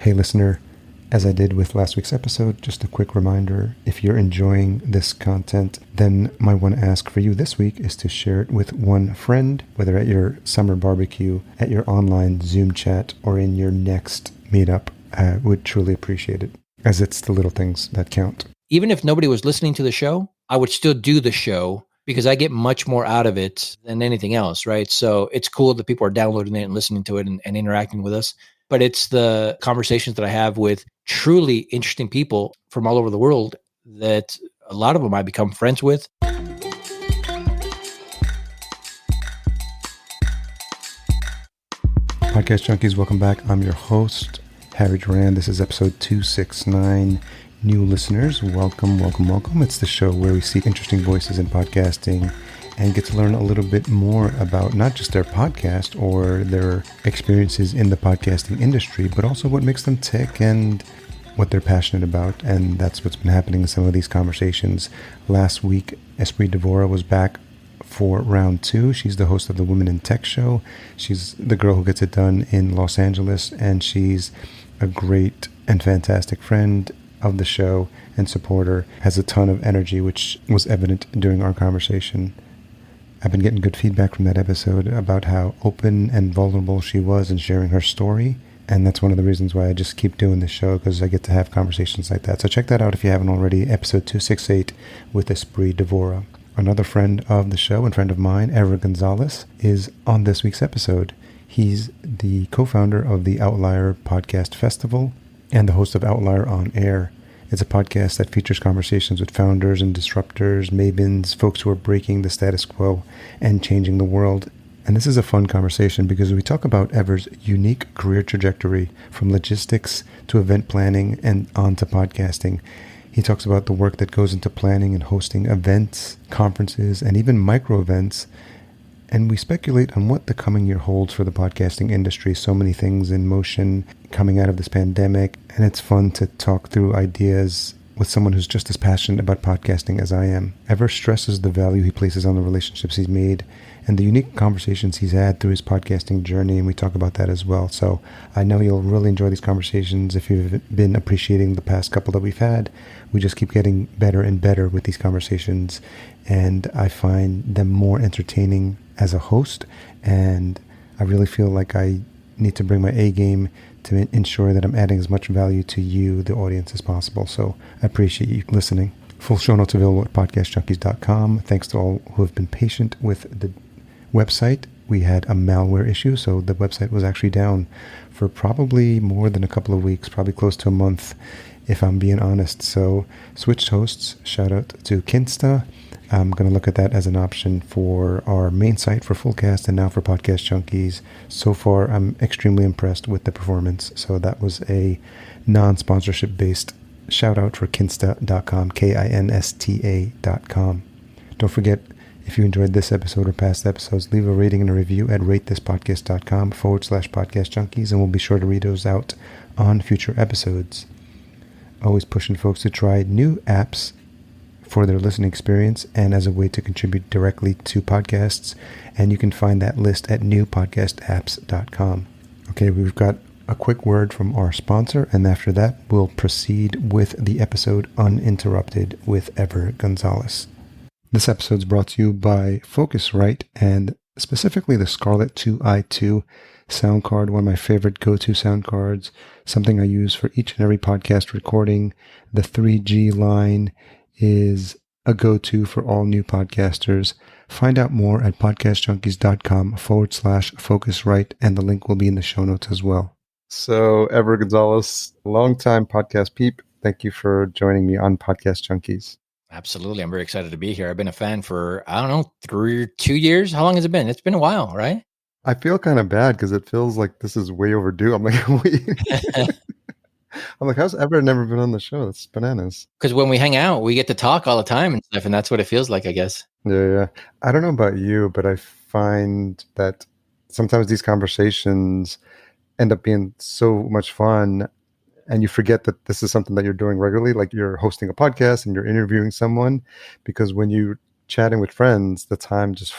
Hey listener, as I did with last week's episode, just a quick reminder, if you're enjoying this content, then my one ask for you this week is to share it with one friend, whether at your summer barbecue, at your online Zoom chat, or in your next meetup. I would truly appreciate it, as it's the little things that count. Even if nobody was listening to the show, I would still do the show because I get much more out of it than anything else, right? So it's cool that people are downloading it and listening to it and interacting with us. But it's the conversations that I have with truly interesting people from all over the world that a lot of them I become friends with. Podcast Junkies, welcome back. I'm your host, Harry Duran. This is episode 269. New listeners, welcome. It's the show where we seek interesting voices in podcasting and get to learn a little bit more about not just their podcast or their experiences in the podcasting industry, but also what makes them tick and what they're passionate about. And that's what's been happening in some of these conversations. Last week, Esprit Devora was back for round 2. She's the host of the Women in Tech show. She's the girl who gets it done in Los Angeles, and she's a great and fantastic friend of the show and supporter, has a ton of energy, which was evident during our conversation. I've been getting good feedback from that episode about how open and vulnerable she was in sharing her story. And that's one of the reasons why I just keep doing this show, because I get to have conversations like that. So check that out if you haven't already. Episode 268 with Esprit Devora. Another friend of the show and friend of mine, Gonzalez, is on this week's episode. He's the co-founder of the Outlier Podcast Festival and the host of Outlier On Air. It's a podcast that features conversations with founders and disruptors, mavens, folks who are breaking the status quo and changing the world. And this is a fun conversation because we talk about Ever's unique career trajectory from logistics to event planning and on to podcasting. He talks about the work that goes into planning and hosting events, conferences, and even microevents. And we speculate on what the coming year holds for the podcasting industry. So many things in motion coming out of this pandemic. And it's fun to talk through ideas with someone who's just as passionate about podcasting as I am. Ever stresses the value he places on the relationships he's made and the unique conversations he's had through his podcasting journey. And we talk about that as well. So I know you'll really enjoy these conversations if you've been appreciating the past couple that we've had. We just keep getting better and better with these conversations. And I find them more entertaining as a host, and I really feel like I need to bring my A game to ensure that I'm adding as much value to you, the audience, as possible. So I appreciate you listening. Full show notes available at podcastjunkies.com. Thanks to all who have been patient with the website. We had a malware issue, so the website was actually down for probably more than a couple of weeks, probably close to a month, if I'm being honest. So switched hosts. Shout out to Kinsta. I'm going to look at that as an option for our main site for Fullcast and now for Podcast Junkies. So far, I'm extremely impressed with the performance. So that was a non-sponsorship based shout out for kinsta.com, KINSTA.com. Don't forget, if you enjoyed this episode or past episodes, leave a rating and a review at ratethispodcast.com/podcast junkies, and we'll be sure to read those out on future episodes. Always pushing folks to try new apps for their listening experience and as a way to contribute directly to podcasts. And you can find that list at newpodcastapps.com. Okay, we've got a quick word from our sponsor, and after that, we'll proceed with the episode Uninterrupted with Gonzalez. This episode is brought to you by Focusrite and specifically the Scarlett 2i2 sound card, one of my favorite go-to sound cards, something I use for each and every podcast recording. The 3G line is a go-to for all new podcasters. Find out more at podcastjunkies.com/Focusrite, and the link will be in the show notes as well. So, Gonzalez, longtime podcast peep, thank you for joining me on Podcast Junkies. Absolutely. I'm very excited to be here. I've been a fan for, 2 years. How long has it been? It's been a while, right? I feel kind of bad because it feels like this is way overdue. I'm like, wait. I'm like, how's Ever never been on the show? That's bananas. Because when we hang out, we get to talk all the time and stuff, and that's what it feels like, I guess. Yeah. I don't know about you, but I find that sometimes these conversations end up being so much fun, and you forget that this is something that you're doing regularly, like you're hosting a podcast and you're interviewing someone, because when you chatting with friends, the time just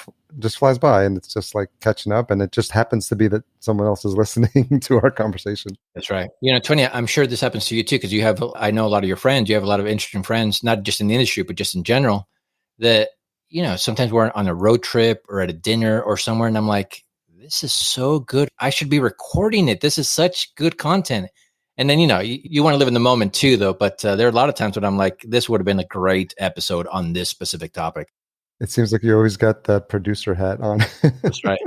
flies by, and it's just like catching up, and it just happens to be that someone else is listening to our conversation. That's right. Tony, I'm sure this happens to you too, because I know a lot of your friends, you have a lot of interesting friends, not just in the industry, but just in general, that, sometimes we're on a road trip or at a dinner or somewhere, and I'm like, this is so good. I should be recording it. This is such good content. And then, you want to live in the moment too, though. But there are a lot of times when I'm like, this would have been a great episode on this specific topic. It seems like you always got that producer hat on. That's right.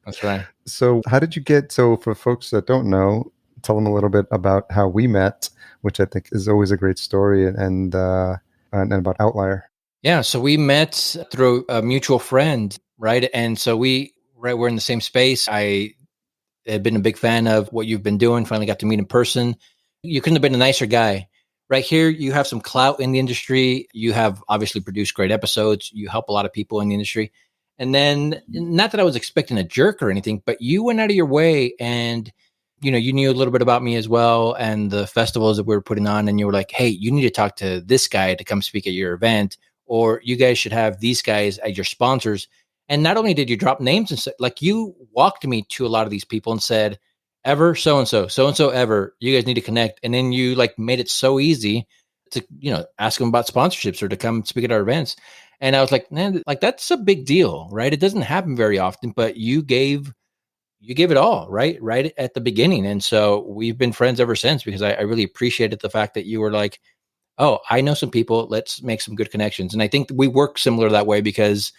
That's right. So how did you so for folks that don't know, tell them a little bit about how we met, which I think is always a great story, and about Outlier. Yeah. So we met through a mutual friend, right? And so we're in the same space. I had been a big fan of what you've been doing, finally got to meet in person. You couldn't have been a nicer guy. Right here, you have some clout in the industry. You have obviously produced great episodes. You help a lot of people in the industry. And then, not that I was expecting a jerk or anything, but you went out of your way and, you knew a little bit about me as well and the festivals that we were putting on. And you were like, hey, you need to talk to this guy to come speak at your event, or you guys should have these guys as your sponsors. And not only did you drop names, and like you walked me to a lot of these people and said, Ever, so-and-so, ever, you guys need to connect. And then you like made it so easy to, ask them about sponsorships or to come speak at our events. And I was like, man, like that's a big deal, right? It doesn't happen very often, but you gave it all, right? Right at the beginning. And so we've been friends ever since, because I really appreciated the fact that you were like, oh, I know some people, let's make some good connections. And I think we work similar that way because,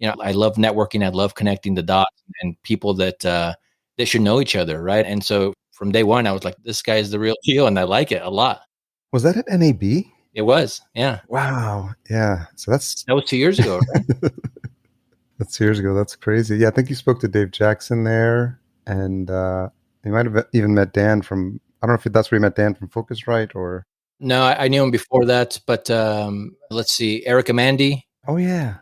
I love networking. I love connecting the dots and people that they should know each other, right? And so from day one, I was like, this guy is the real deal, and I like it a lot. Was that at NAB? It was, yeah. Wow. Yeah. So that was 2 years ago, right? That's years ago. That's crazy. Yeah, I think you spoke to Dave Jackson there, and you might have even met Dan from, I don't know if that's where you met Dan from Focusrite or. No, I knew him before that, but let's see, Erica Mandy. Oh, yeah.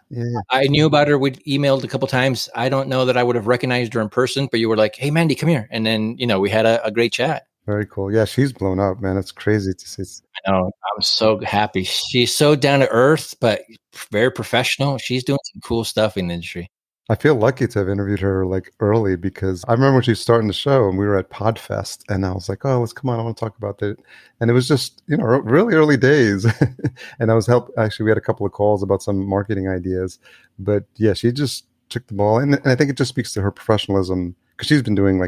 I knew about her. We'd emailed a couple times. I don't know that I would have recognized her in person, but you were like, hey, Mandy, come here. And then, we had a great chat. Very cool. Yeah, she's blown up, man. It's crazy to see. I know. I'm so happy. She's so down to earth, but very professional. She's doing some cool stuff in the industry. I feel lucky to have interviewed her like early, because I remember when she was starting the show and we were at Podfest, and I was like, oh, let's come on. I want to talk about that. And it was just, really early days. And actually, we had a couple of calls about some marketing ideas, but yeah, she just took the ball. And I think it just speaks to her professionalism, because she's been doing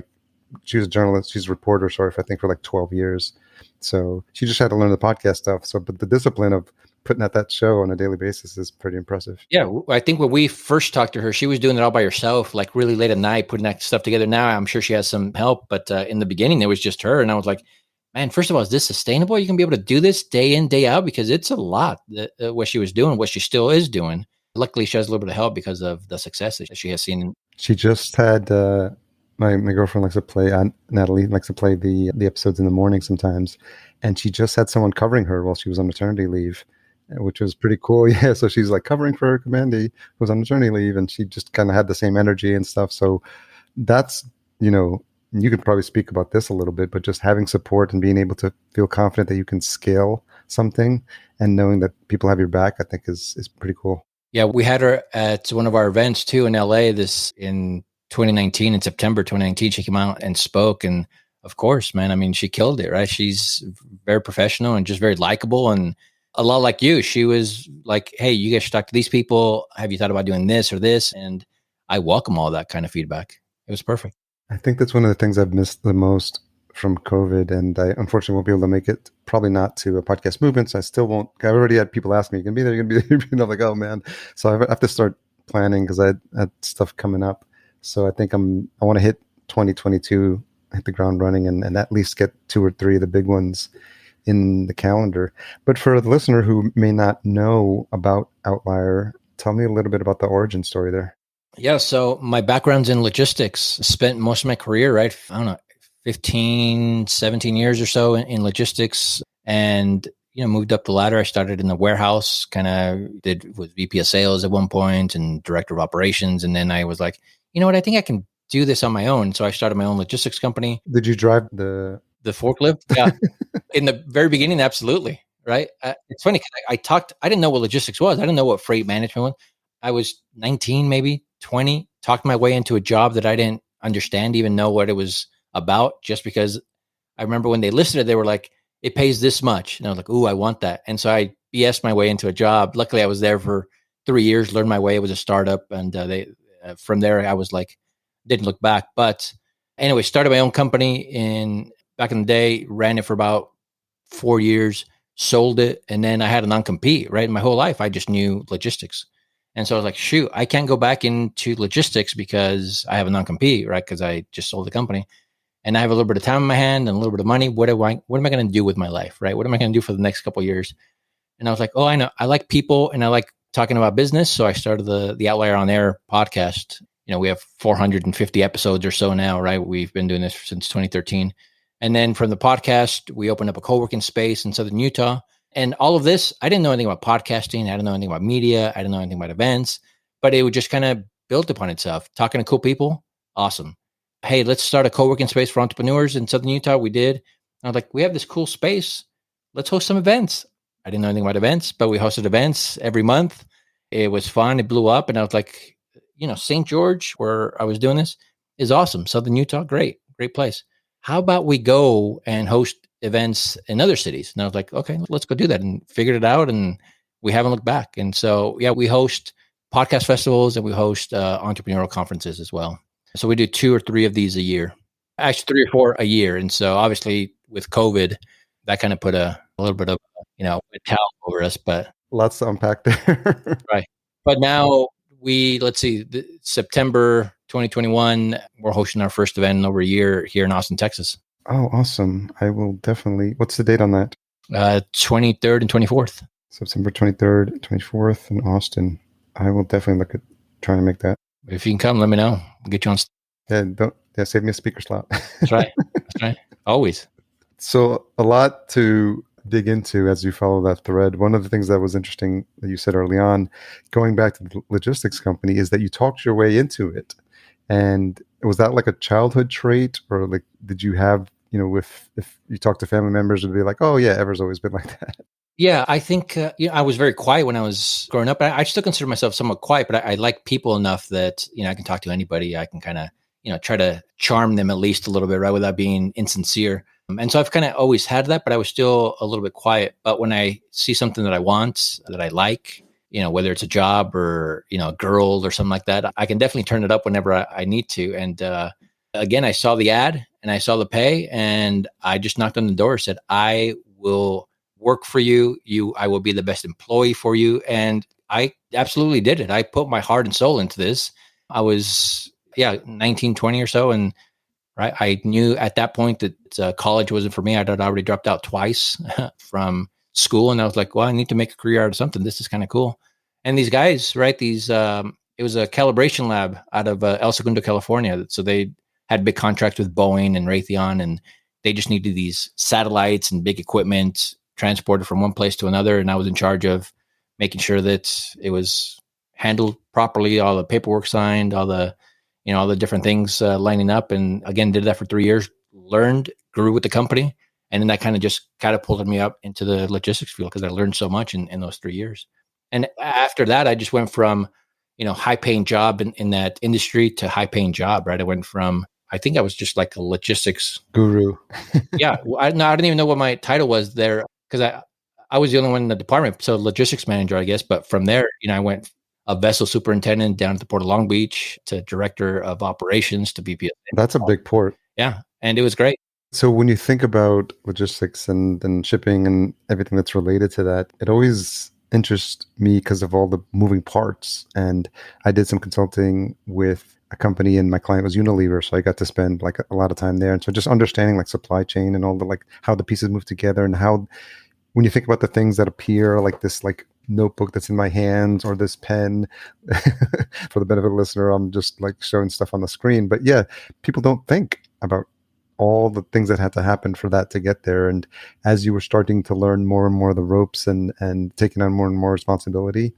she was a journalist, she's a reporter, I think for like 12 years. So she just had to learn the podcast stuff. So, but the discipline of putting out that show on a daily basis is pretty impressive. Yeah, I think when we first talked to her, she was doing it all by herself, like really late at night, putting that stuff together. Now I'm sure she has some help, but in the beginning, it was just her. And I was like, man, first of all, is this sustainable? You can be able to do this day in, day out, because it's a lot what she was doing, what she still is doing. Luckily, she has a little bit of help because of the success that she has seen. She just had my girlfriend likes to play, Natalie likes to play the episodes in the morning sometimes, and she just had someone covering her while she was on maternity leave, which was pretty cool. Yeah, so she's like covering for her Mandy, who was on maternity leave, and she just kind of had the same energy and stuff. So that's, you could probably speak about this a little bit, but just having support and being able to feel confident that you can scale something and knowing that people have your back, I think is pretty cool. Yeah, we had her at one of our events too in LA in 2019, in September 2019. She came out and spoke, and of course, man, I mean, she killed it, right? She's very professional and just very likable, and a lot like you. She was like, hey, you guys should talk to these people. Have you thought about doing this or this? And I welcome all that kind of feedback. It was perfect. I think that's one of the things I've missed the most from COVID, and I unfortunately won't be able to make it, probably not to a podcast movement. So I still won't. I've already had people ask me, you can be there, you can be there. I'm like, oh man. So I have to start planning, because I had stuff coming up. So I think I want to hit 2022, hit the ground running, and at least get 2 or 3 of the big ones in the calendar. But for the listener who may not know about Outlier, tell me a little bit about the origin story there. Yeah, so my background's in logistics. Spent most of my career, right, I don't know, 15, 17 years or so in logistics, and moved up the ladder. I started in the warehouse, kind of was VP of sales at one point and director of operations. And then I was like, you know what, I think I can do this on my own. So I started my own logistics company. Did you drive the forklift? Yeah. In the very beginning, absolutely. Right. It's funny, because I didn't know what logistics was. I didn't know what freight management was. I was 19, maybe 20, talked my way into a job that I didn't understand, even know what it was about, just because I remember when they listed it, they were like, it pays this much. And I was like, ooh, I want that. And so I BS'd my way into a job. Luckily, I was there for 3 years, learned my way. It was a startup. And from there, I was like, didn't look back. But anyway, started my own company back in the day, ran it for about 4 years, sold it. And then I had a non-compete, right? My whole life, I just knew logistics. And so I was like, shoot, I can't go back into logistics because I have a non-compete, right? Because I just sold the company. And I have a little bit of time in my hand and a little bit of money. What am I going to do with my life, right? What am I going to do for the next couple of years? And I was like, oh, I know. I like people and I like talking about business. So I started the Outlier On Air podcast. We have 450 episodes or so now, right? We've been doing this since 2013. And then from the podcast, we opened up a co-working space in Southern Utah. And all of this, I didn't know anything about podcasting. I didn't know anything about media. I didn't know anything about events, but it would just kind of built upon itself. Talking to cool people, awesome. Hey, let's start a co-working space for entrepreneurs in Southern Utah. We did. And I was like, we have this cool space. Let's host some events. I didn't know anything about events, but we hosted events every month. It was fun. It blew up. And I was like, St. George, where I was doing this, is awesome. Southern Utah, great place. How about we go and host events in other cities? And I was like, okay, let's go do that, and figured it out. And we haven't looked back. And so, yeah, we host podcast festivals and we host entrepreneurial conferences as well. So we do 2 or 3 of these a year, actually 3 or 4 a year. And so obviously with COVID, that kind of put a little bit of, a towel over us, but lots to unpack there. Right. But now September 2021, we're hosting our first event in over a year here in Austin, Texas. Oh, awesome. I will definitely, what's the date on that? 23rd and 24th. September 23rd, 24th in Austin. I will definitely look at trying to make that. If you can come, let me know. We'll get you on. Save me a speaker slot. That's right. Always. So a lot to dig into as you follow that thread. One of the things that was interesting that you said early on, going back to the logistics company, is that you talked your way into it. And was that like a childhood trait, or like did you have, if you talk to family members, would be like, oh yeah, Ever's always been like that? Yeah, I think I was very quiet when I was growing up. I still consider myself somewhat quiet, but I like people enough that I can talk to anybody. I can kind of try to charm them at least a little bit, right, without being insincere. And so I've kind of always had that, but I was still a little bit quiet. But when I see something that I want, that I like, whether it's a job or a girl or something like that, I can definitely turn it up whenever I need to. And again, I saw the ad and I saw the pay, and I just knocked on the door, said, I will work for you. I will be the best employee for you. And I absolutely did it. I put my heart and soul into this. I was 19, 20 or so. And right, I knew at that point that college wasn't for me. I had already dropped out twice from school. And I was like, well, I need to make a career out of something. This is kind of cool. And these guys, right, it was a calibration lab out of El Segundo, California. So they had big contracts with Boeing and Raytheon, and they just needed these satellites and big equipment transported from one place to another. And I was in charge of making sure that it was handled properly, all the paperwork signed, all the different things lining up. And again, did that for 3 years, learned, grew with the company. And then that kind of just catapulted me up into the logistics field because I learned so much in those 3 years. And after that, I just went from, high paying job in that industry to high paying job, right? I went from, I think I was just like a logistics guru. Yeah. I didn't even know what my title was there because I was the only one in the department. So logistics manager, I guess. But from there, I went a vessel superintendent down at the Port of Long Beach to director of operations to VP. That's a big port. Yeah. And it was great. So when you think about logistics and shipping and everything that's related to that, it always interests me because of all the moving parts. And I did some consulting with a company, and my client was Unilever. So I got to spend like a lot of time there. And so just understanding like supply chain and all the, like how the pieces move together, and how, when you think about the things that appear like this, like notebook that's in my hands, or this pen, for the benefit of the listener, I'm just like showing stuff on the screen. But yeah, people don't think about all the things that had to happen for that to get there. And as you were starting to learn more and more of the ropes and taking on more and more responsibility,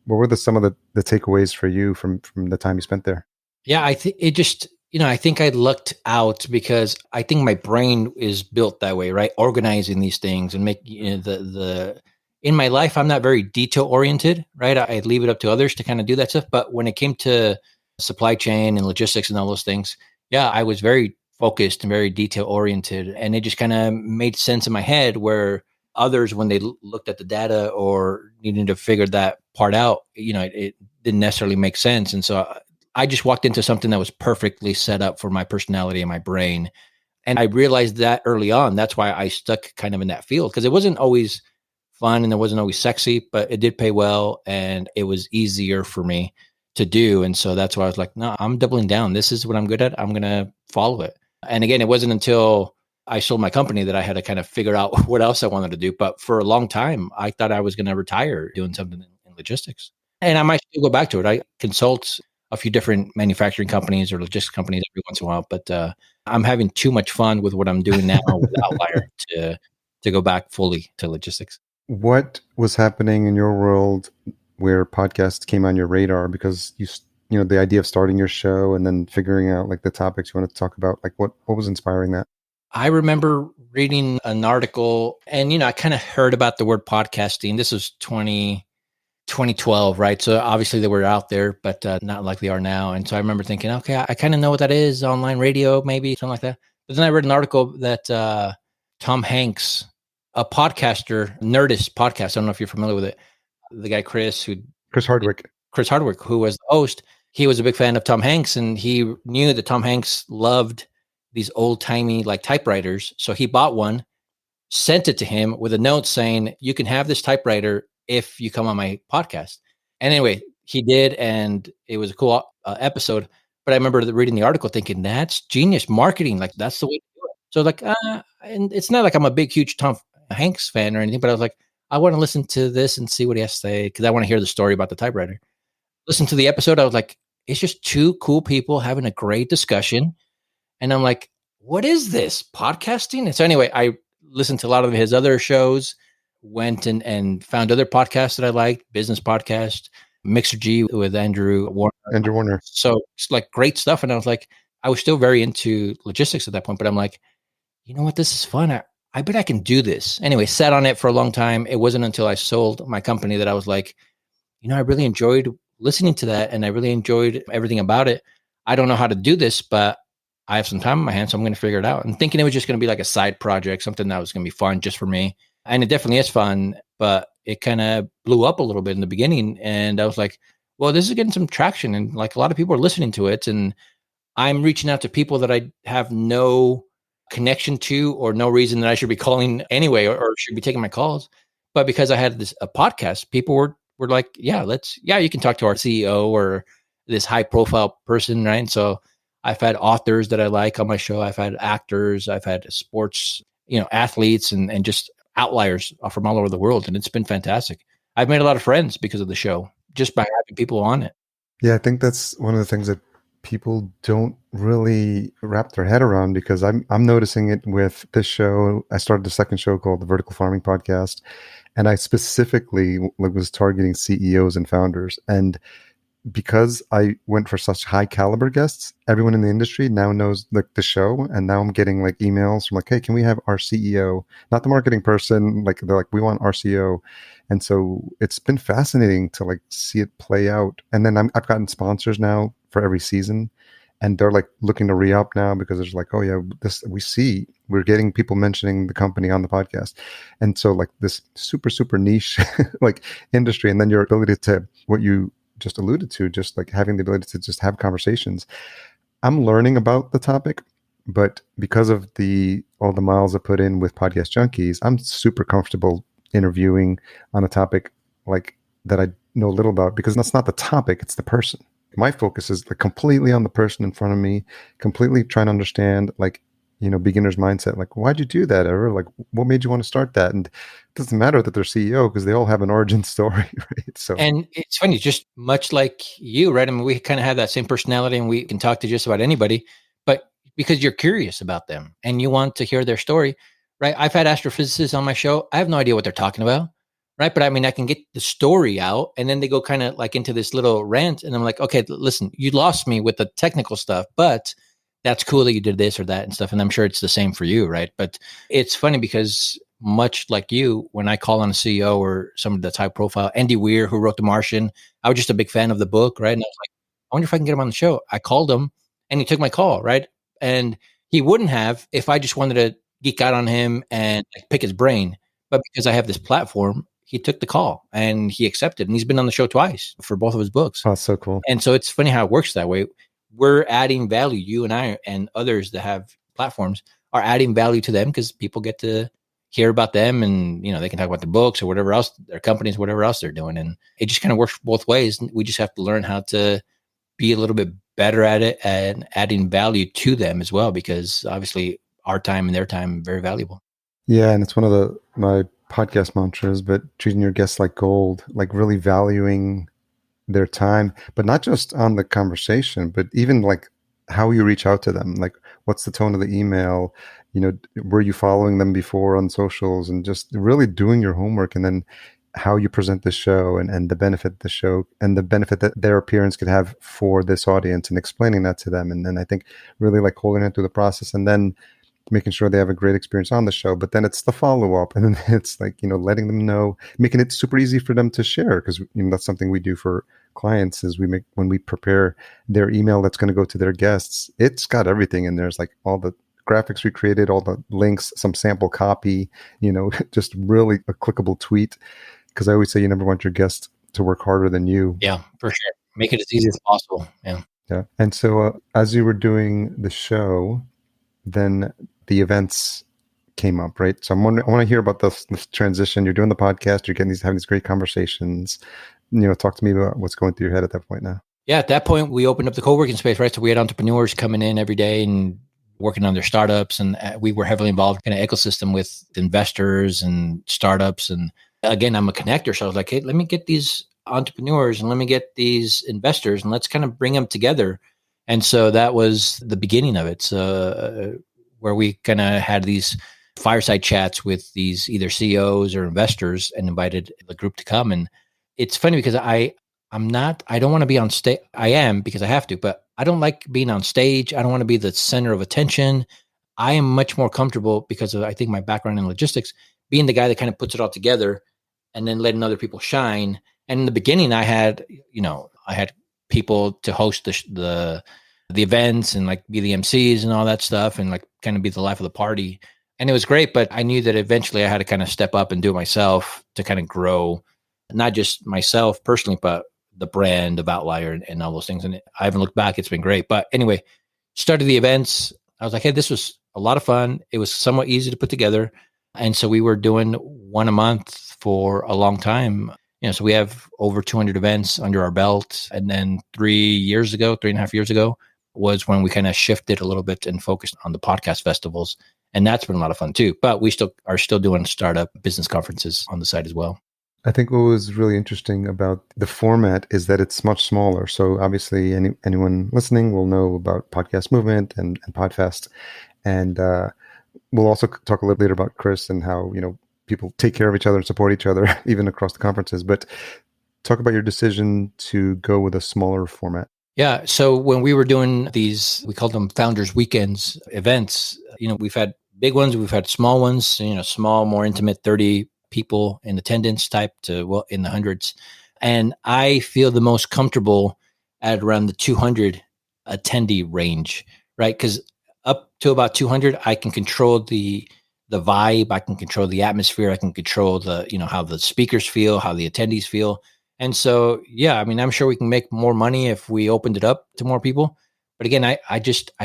what were some of the takeaways for you from the time you spent there? Yeah, I think it just, I think I lucked out because I think my brain is built that way, right? Organizing these things and make the in my life, I'm not very detail oriented, right? I leave it up to others to kind of do that stuff. But when it came to supply chain and logistics and all those things, yeah, I was very focused and very detail oriented. And it just kind of made sense in my head where others, when they looked at the data or needed to figure that part out, it didn't necessarily make sense. And so I just walked into something that was perfectly set up for my personality and my brain. And I realized that early on. That's why I stuck kind of in that field, because it wasn't always fun and it wasn't always sexy, but it did pay well and it was easier for me to do. And so that's why I was like, no, I'm doubling down. This is what I'm good at. I'm going to follow it. And again, it wasn't until I sold my company that I had to kind of figure out what else I wanted to do. But for a long time, I thought I was going to retire doing something in logistics. And I might still go back to it. I consult a few different manufacturing companies or logistics companies every once in a while, but I'm having too much fun with what I'm doing now with Outlier to go back fully to logistics. What was happening in your world where podcasts came on your radar? Because the idea of starting your show and then figuring out like the topics you want to talk about, like what was inspiring that? I remember reading an article and, I kind of heard about the word podcasting. This was 2012, right? So obviously they were out there, but not like they are now. And so I remember thinking, okay, I kind of know what that is, online radio, maybe something like that. But then I read an article that Tom Hanks, a podcaster, Nerdist podcast, I don't know if you're familiar with it, the guy Chris Hardwick, who was the host, he was a big fan of Tom Hanks, and he knew that Tom Hanks loved these old-timey like typewriters. So he bought one, sent it to him with a note saying, you can have this typewriter if you come on my podcast. And anyway, he did, and it was a cool episode. But I remember reading the article thinking, that's genius marketing. Like, that's the way to do it. So like, and it's not like I'm a big, huge Tom Hanks fan or anything, but I was like, I want to listen to this and see what he has to say, because I want to hear the story about the typewriter. Listen to the episode. I was like, it's just two cool people having a great discussion. And I'm like, what is this, podcasting? And so anyway, I listened to a lot of his other shows, went and found other podcasts that I liked, business podcast, Mixergy with Andrew Warner. So it's like great stuff. And I was like, I was still very into logistics at that point, but I'm like, you know what, this is fun. I bet I can do this. Anyway, sat on it for a long time. It wasn't until I sold my company that I was like, I really enjoyed listening to that, and I really enjoyed everything about it. I don't know how to do this, but I have some time on my hands, so I'm going to figure it out. And thinking it was just going to be like a side project, something that was going to be fun just for me. And it definitely is fun, but it kind of blew up a little bit in the beginning. And I was like, well, this is getting some traction, and like a lot of people are listening to it. And I'm reaching out to people that I have no connection to or no reason that I should be calling anyway, or should be taking my calls. But because I had a podcast, people were like, yeah, you can talk to our CEO or this high profile person, right? And so I've had authors that I like on my show. I've had actors, I've had sports, athletes and just outliers from all over the world. And it's been fantastic. I've made a lot of friends because of the show, just by having people on it. Yeah, I think that's one of the things that people don't really wrap their head around, because I'm noticing it with this show. I started a second show called the Vertical Farming Podcast, and I specifically was targeting CEOs and founders. And because I went for such high caliber guests, everyone in the industry now knows the show. And now I'm getting like emails from like, hey, can we have our CEO, not the marketing person? Like they're like, we want our CEO. And so it's been fascinating to like see it play out. And then I've gotten sponsors now for every season, and they're like looking to re-up now because there's like, oh yeah, we're getting people mentioning the company on the podcast. And so like this super, super niche like industry. And then your ability to, what you just alluded to, just like having the ability to just have conversations. I'm learning about the topic, but because of all the miles I put in with Podcast Junkies, I'm super comfortable interviewing on a topic like that I know little about, because that's not the topic, it's the person. My focus is like completely on the person in front of me, completely trying to understand like, beginner's mindset. Like, why'd you do that ever? Like, what made you want to start that? And it doesn't matter that they're CEO, because they all have an origin story, right? So, and it's funny, just much like you, right? I mean, we kind of have that same personality, and we can talk to just about anybody, but because you're curious about them and you want to hear their story, right? I've had astrophysicists on my show. I have no idea what they're talking about, right? But I mean, I can get the story out, and then they go kind of like into this little rant, and I'm like, okay, listen, you lost me with the technical stuff, but that's cool that you did this or that and stuff. And I'm sure it's the same for you, right? But it's funny because much like you, when I call on a CEO or somebody that's high profile, Andy Weir, who wrote The Martian, I was just a big fan of the book, right? And I was like, I wonder if I can get him on the show. I called him and he took my call, right? And he wouldn't have if I just wanted to geek out on him and like, pick his brain. But because I have this platform, he took the call and he accepted. And he's been on the show twice for both of his books. Oh, that's so cool. And so it's funny how it works that way. We're adding value. You and I and others that have platforms are adding value to them because people get to hear about them and, you know, they can talk about their books or whatever else, their companies, whatever else they're doing. And it just kind of works both ways. We just have to learn how to be a little bit better at it and adding value to them as well, because obviously our time and their time are very valuable. Yeah. And it's one of my podcast mantras, but treating your guests like gold, like really valuing their time, but not just on the conversation, but even like how you reach out to them. Like, what's the tone of the email? You know, were you following them before on socials, and just really doing your homework, and then how you present the show and the benefit of the show and the benefit that their appearance could have for this audience, and explaining that to them. And then I think really like holding it through the process, and then making sure they have a great experience on the show. But then it's the follow-up, and then it's like, you know, letting them know, making it super easy for them to share, because, you know, that's something we do for clients is when we prepare their email that's going to go to their guests, it's got everything in there. It's like all the graphics we created, all the links, some sample copy, you know, just really a clickable tweet. Because I always say you never want your guests to work harder than you. Yeah, for sure. Make it as easy as possible. Yeah. Yeah. And so as you were doing the show, then the events came up, right? So I want to hear about this transition. You're doing the podcast, you're having these great conversations. You know, talk to me about what's going through your head at that point now. Yeah, at that point, we opened up the co-working space, right? So we had entrepreneurs coming in every day and working on their startups. And we were heavily involved in an ecosystem with investors and startups. And again, I'm a connector. So I was like, hey, let me get these entrepreneurs and let me get these investors and let's kind of bring them together. And so that was the beginning of it. So where we kind of had these fireside chats with these either CEOs or investors and invited the group to come. And it's funny because I don't want to be on stage. I am because I have to, but I don't like being on stage. I don't want to be the center of attention. I am much more comfortable because of, I think, my background in logistics, being the guy that kind of puts it all together and then letting other people shine. And in the beginning, I had people to host the events and like be the MCs and all that stuff and like kind of be the life of the party. And it was great, but I knew that eventually I had to kind of step up and do it myself to kind of grow, not just myself personally, but the brand of Outlier and all those things. And I haven't looked back. It's been great. But anyway, started the events. I was like, hey, this was a lot of fun. It was somewhat easy to put together. And so we were doing one a month for a long time. You know, so we have over 200 events under our belt. And then 3.5 years ago was when we kind of shifted a little bit and focused on the podcast festivals. And that's been a lot of fun too. But we are still doing startup business conferences on the side as well. I think what was really interesting about the format is that it's much smaller. So obviously anyone listening will know about Podcast Movement and Podfest. And we'll also talk a little later about Chris and how, you know, people take care of each other and support each other, even across the conferences. But talk about your decision to go with a smaller format. Yeah. So when we were doing these, we called them Founders Weekends events, you know, we've had big ones, we've had small ones, you know, small, more intimate, 30 people in attendance type to, well, in the hundreds. And I feel the most comfortable at around the 200 attendee range, right? Because up to about 200, I can control the vibe, I can control the atmosphere, I can control the, you know, how the speakers feel, how the attendees feel. And so, yeah, I mean, I'm sure we can make more money if we opened it up to more people. But again, I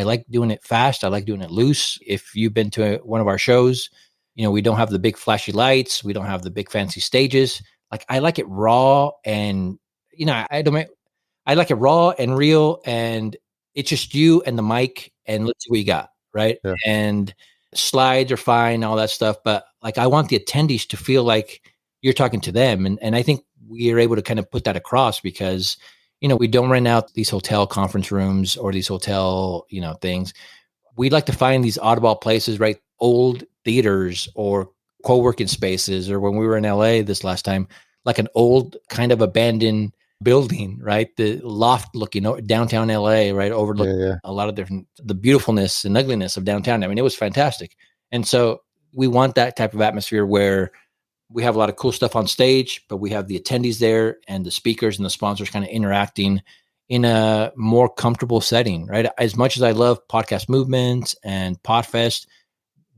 like doing it fast. I like doing it loose. If you've been to one of our shows, you know, we don't have the big flashy lights. We don't have the big fancy stages. Like, I like it raw and, you know, I like it raw and real, and it's just you and the mic and let's see what you got. Right. Yeah. And slides are fine, all that stuff. But like, I want the attendees to feel like you're talking to them. And I think we are able to kind of put that across because, you know, we don't rent out these hotel conference rooms or these hotel, you know, things. We'd like to find these oddball places, right? Old theaters or co-working spaces, or when we were in LA this last time, like an old kind of abandoned building, right? The loft looking downtown LA, right? Overlooking a lot of the beautifulness and ugliness of downtown. I mean, it was fantastic. And so We want that type of atmosphere where we have a lot of cool stuff on stage, but we have the attendees there and the speakers and the sponsors kind of interacting in a more comfortable setting, right? As much as I love Podcast Movement and Podfest,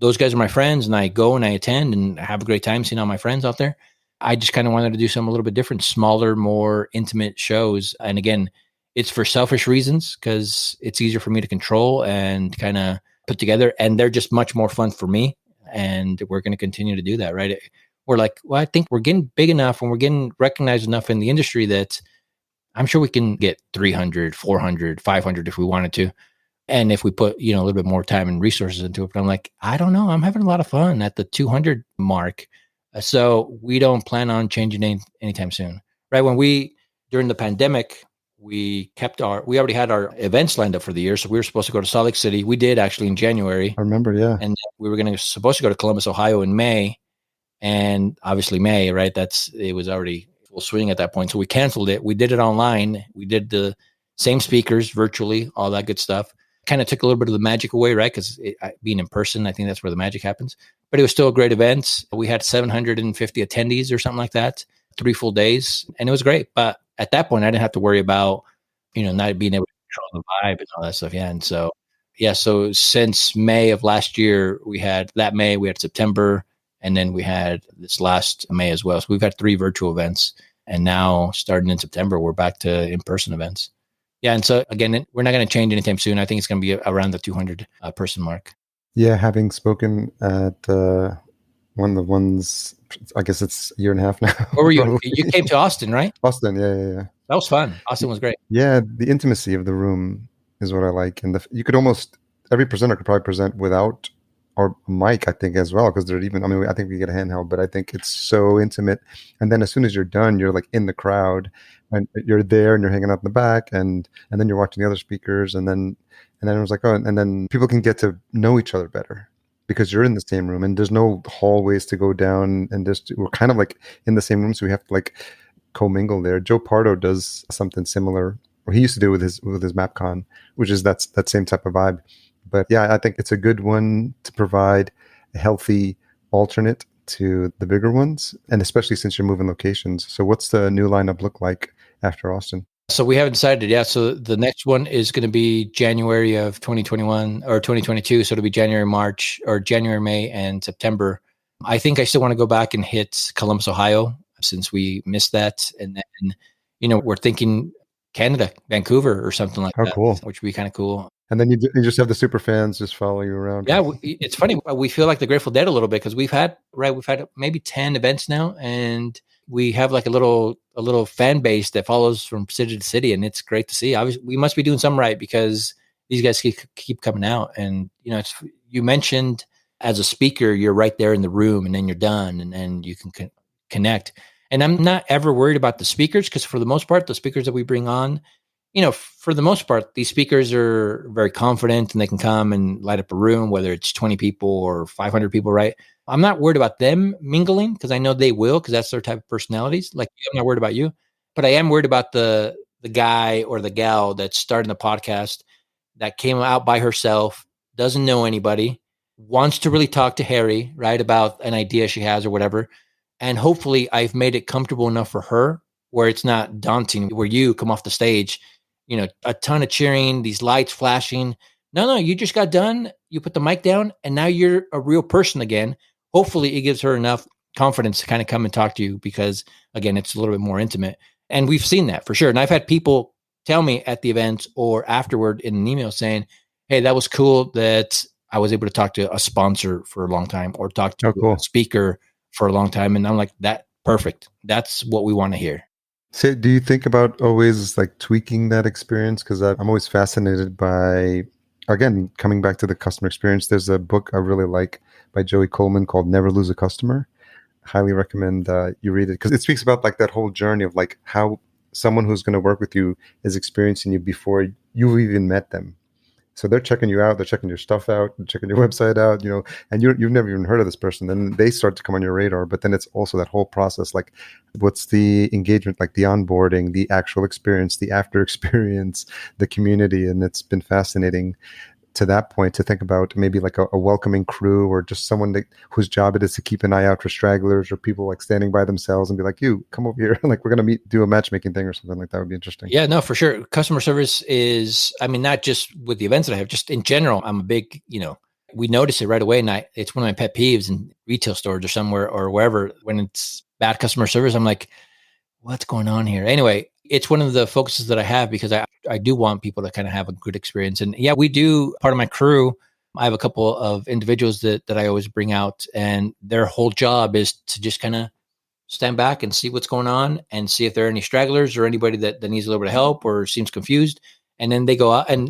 those guys are my friends, and I go and I attend and have a great time seeing all my friends out there. I just kind of wanted to do something a little bit different, smaller, more intimate shows. And again, it's for selfish reasons because it's easier for me to control and kind of put together. And they're just much more fun for me. And we're going to continue to do that, right? We're like, well, I think we're getting big enough and we're getting recognized enough in the industry that I'm sure we can get 300, 400, 500 if we wanted to. And if we put, a little bit more time and resources into it, but I'm like, I don't know. I'm having a lot of fun at the 200 mark. So we don't plan on changing anytime soon, right? During the pandemic, we already had our events lined up for the year. So we were supposed to go to Salt Lake City. We did actually in January. I remember, yeah. And we were supposed to go to Columbus, Ohio in May. And obviously May, right? It was already full swing at that point. So we canceled it. We did it online. We did the same speakers virtually, all that good stuff. Kind of took a little bit of the magic away, right? Because being in person, I think that's where the magic happens. But it was still a great event. We had 750 attendees or something like that, 3 full days. And it was great. But at that point, I didn't have to worry about, not being able to control the vibe and all that stuff. Yeah. And so, so since May of last year, we had September, and then we had this last May as well. So we've had 3 virtual events. And now starting in September, we're back to in-person events. Yeah. And so again, we're not going to change anytime soon. I think it's going to be around the 200 person mark. Yeah. Having spoken at one of the ones, I guess it's a year and a half now. Where were you? You came to Austin, right? Austin. Yeah. That was fun. Austin was great. Yeah. The intimacy of the room is what I like. And you could every presenter could probably present without or mic, I think, as well, because I think we get a handheld, but I think it's so intimate. And then as soon as you're done, you're like in the crowd and you're there and you're hanging out in the back and then you're watching the other speakers and then it was like, and then people can get to know each other better because you're in the same room and there's no hallways to go down and we're kind of like in the same room. So we have to like commingle there. Joe Pardo does something similar, or he used to do with his MapCon, which is that same type of vibe. But yeah, I think it's a good one to provide a healthy alternate to the bigger ones, and especially since you're moving locations. So what's the new lineup look like after Austin? So we haven't decided yet. So the next one is going to be January of 2021 or 2022. So it'll be January, March, or January, May, and September. I think I still want to go back and hit Columbus, Ohio, since we missed that. And then, we're thinking Canada, Vancouver or something like that, cool. Which would be kind of cool. And then you just have the super fans just follow you around. Yeah, it's funny. We feel like the Grateful Dead a little bit because we've had maybe 10 events now, and we have like a little fan base that follows from city to city, and it's great to see. Obviously, we must be doing something right because these guys keep coming out. And you mentioned as a speaker, you're right there in the room, and then you're done, and then you can connect. And I'm not ever worried about the speakers because for the most part, the speakers that we bring on, for the most part, these speakers are very confident and they can come and light up a room, whether it's 20 people or 500 people, right? I'm not worried about them mingling because I know they will because that's their type of personalities. Like, I'm not worried about you, but I am worried about the guy or the gal that's starting the podcast that came out by herself, doesn't know anybody, wants to really talk to Harry, right, about an idea she has or whatever. And hopefully I've made it comfortable enough for her where it's not daunting, where you come off the stage, a ton of cheering, these lights flashing. No, you just got done. You put the mic down and now you're a real person again. Hopefully it gives her enough confidence to kind of come and talk to you because, again, it's a little bit more intimate. And we've seen that for sure. And I've had people tell me at the events or afterward in an email saying, hey, that was cool that I was able to talk to a sponsor for a long time or talk to a speaker for a long time. And I'm like, that perfect. That's what we want to hear. So do you think about always like tweaking that experience? Because I'm always fascinated by, again, coming back to the customer experience. There's a book I really like by Joey Coleman called Never Lose a Customer. Highly recommend you read it because it speaks about like that whole journey of like how someone who's going to work with you is experiencing you before you've even met them. So they're checking you out, they're checking your stuff out, they're checking your website out, and you've never even heard of this person. Then they start to come on your radar. But then it's also that whole process, like what's the engagement, like the onboarding, the actual experience, the after experience, the community. And it's been fascinating. to that point to think about maybe like a welcoming crew or just someone whose job it is to keep an eye out for stragglers or people like standing by themselves and be like, you come over here. Like we're going to do a matchmaking thing or something like that would be interesting. Yeah, no, for sure. Customer service is, I mean, not just with the events that I have, just in general, I'm a big, we notice it right away. And it's one of my pet peeves in retail stores or somewhere or wherever when it's bad customer service. I'm like, what's going on here? Anyway, it's one of the focuses that I have because I do want people to kind of have a good experience. And yeah, we do. Part of my crew, I have a couple of individuals that I always bring out, and their whole job is to just kind of stand back and see what's going on and see if there are any stragglers or anybody that needs a little bit of help or seems confused. And then they go out and,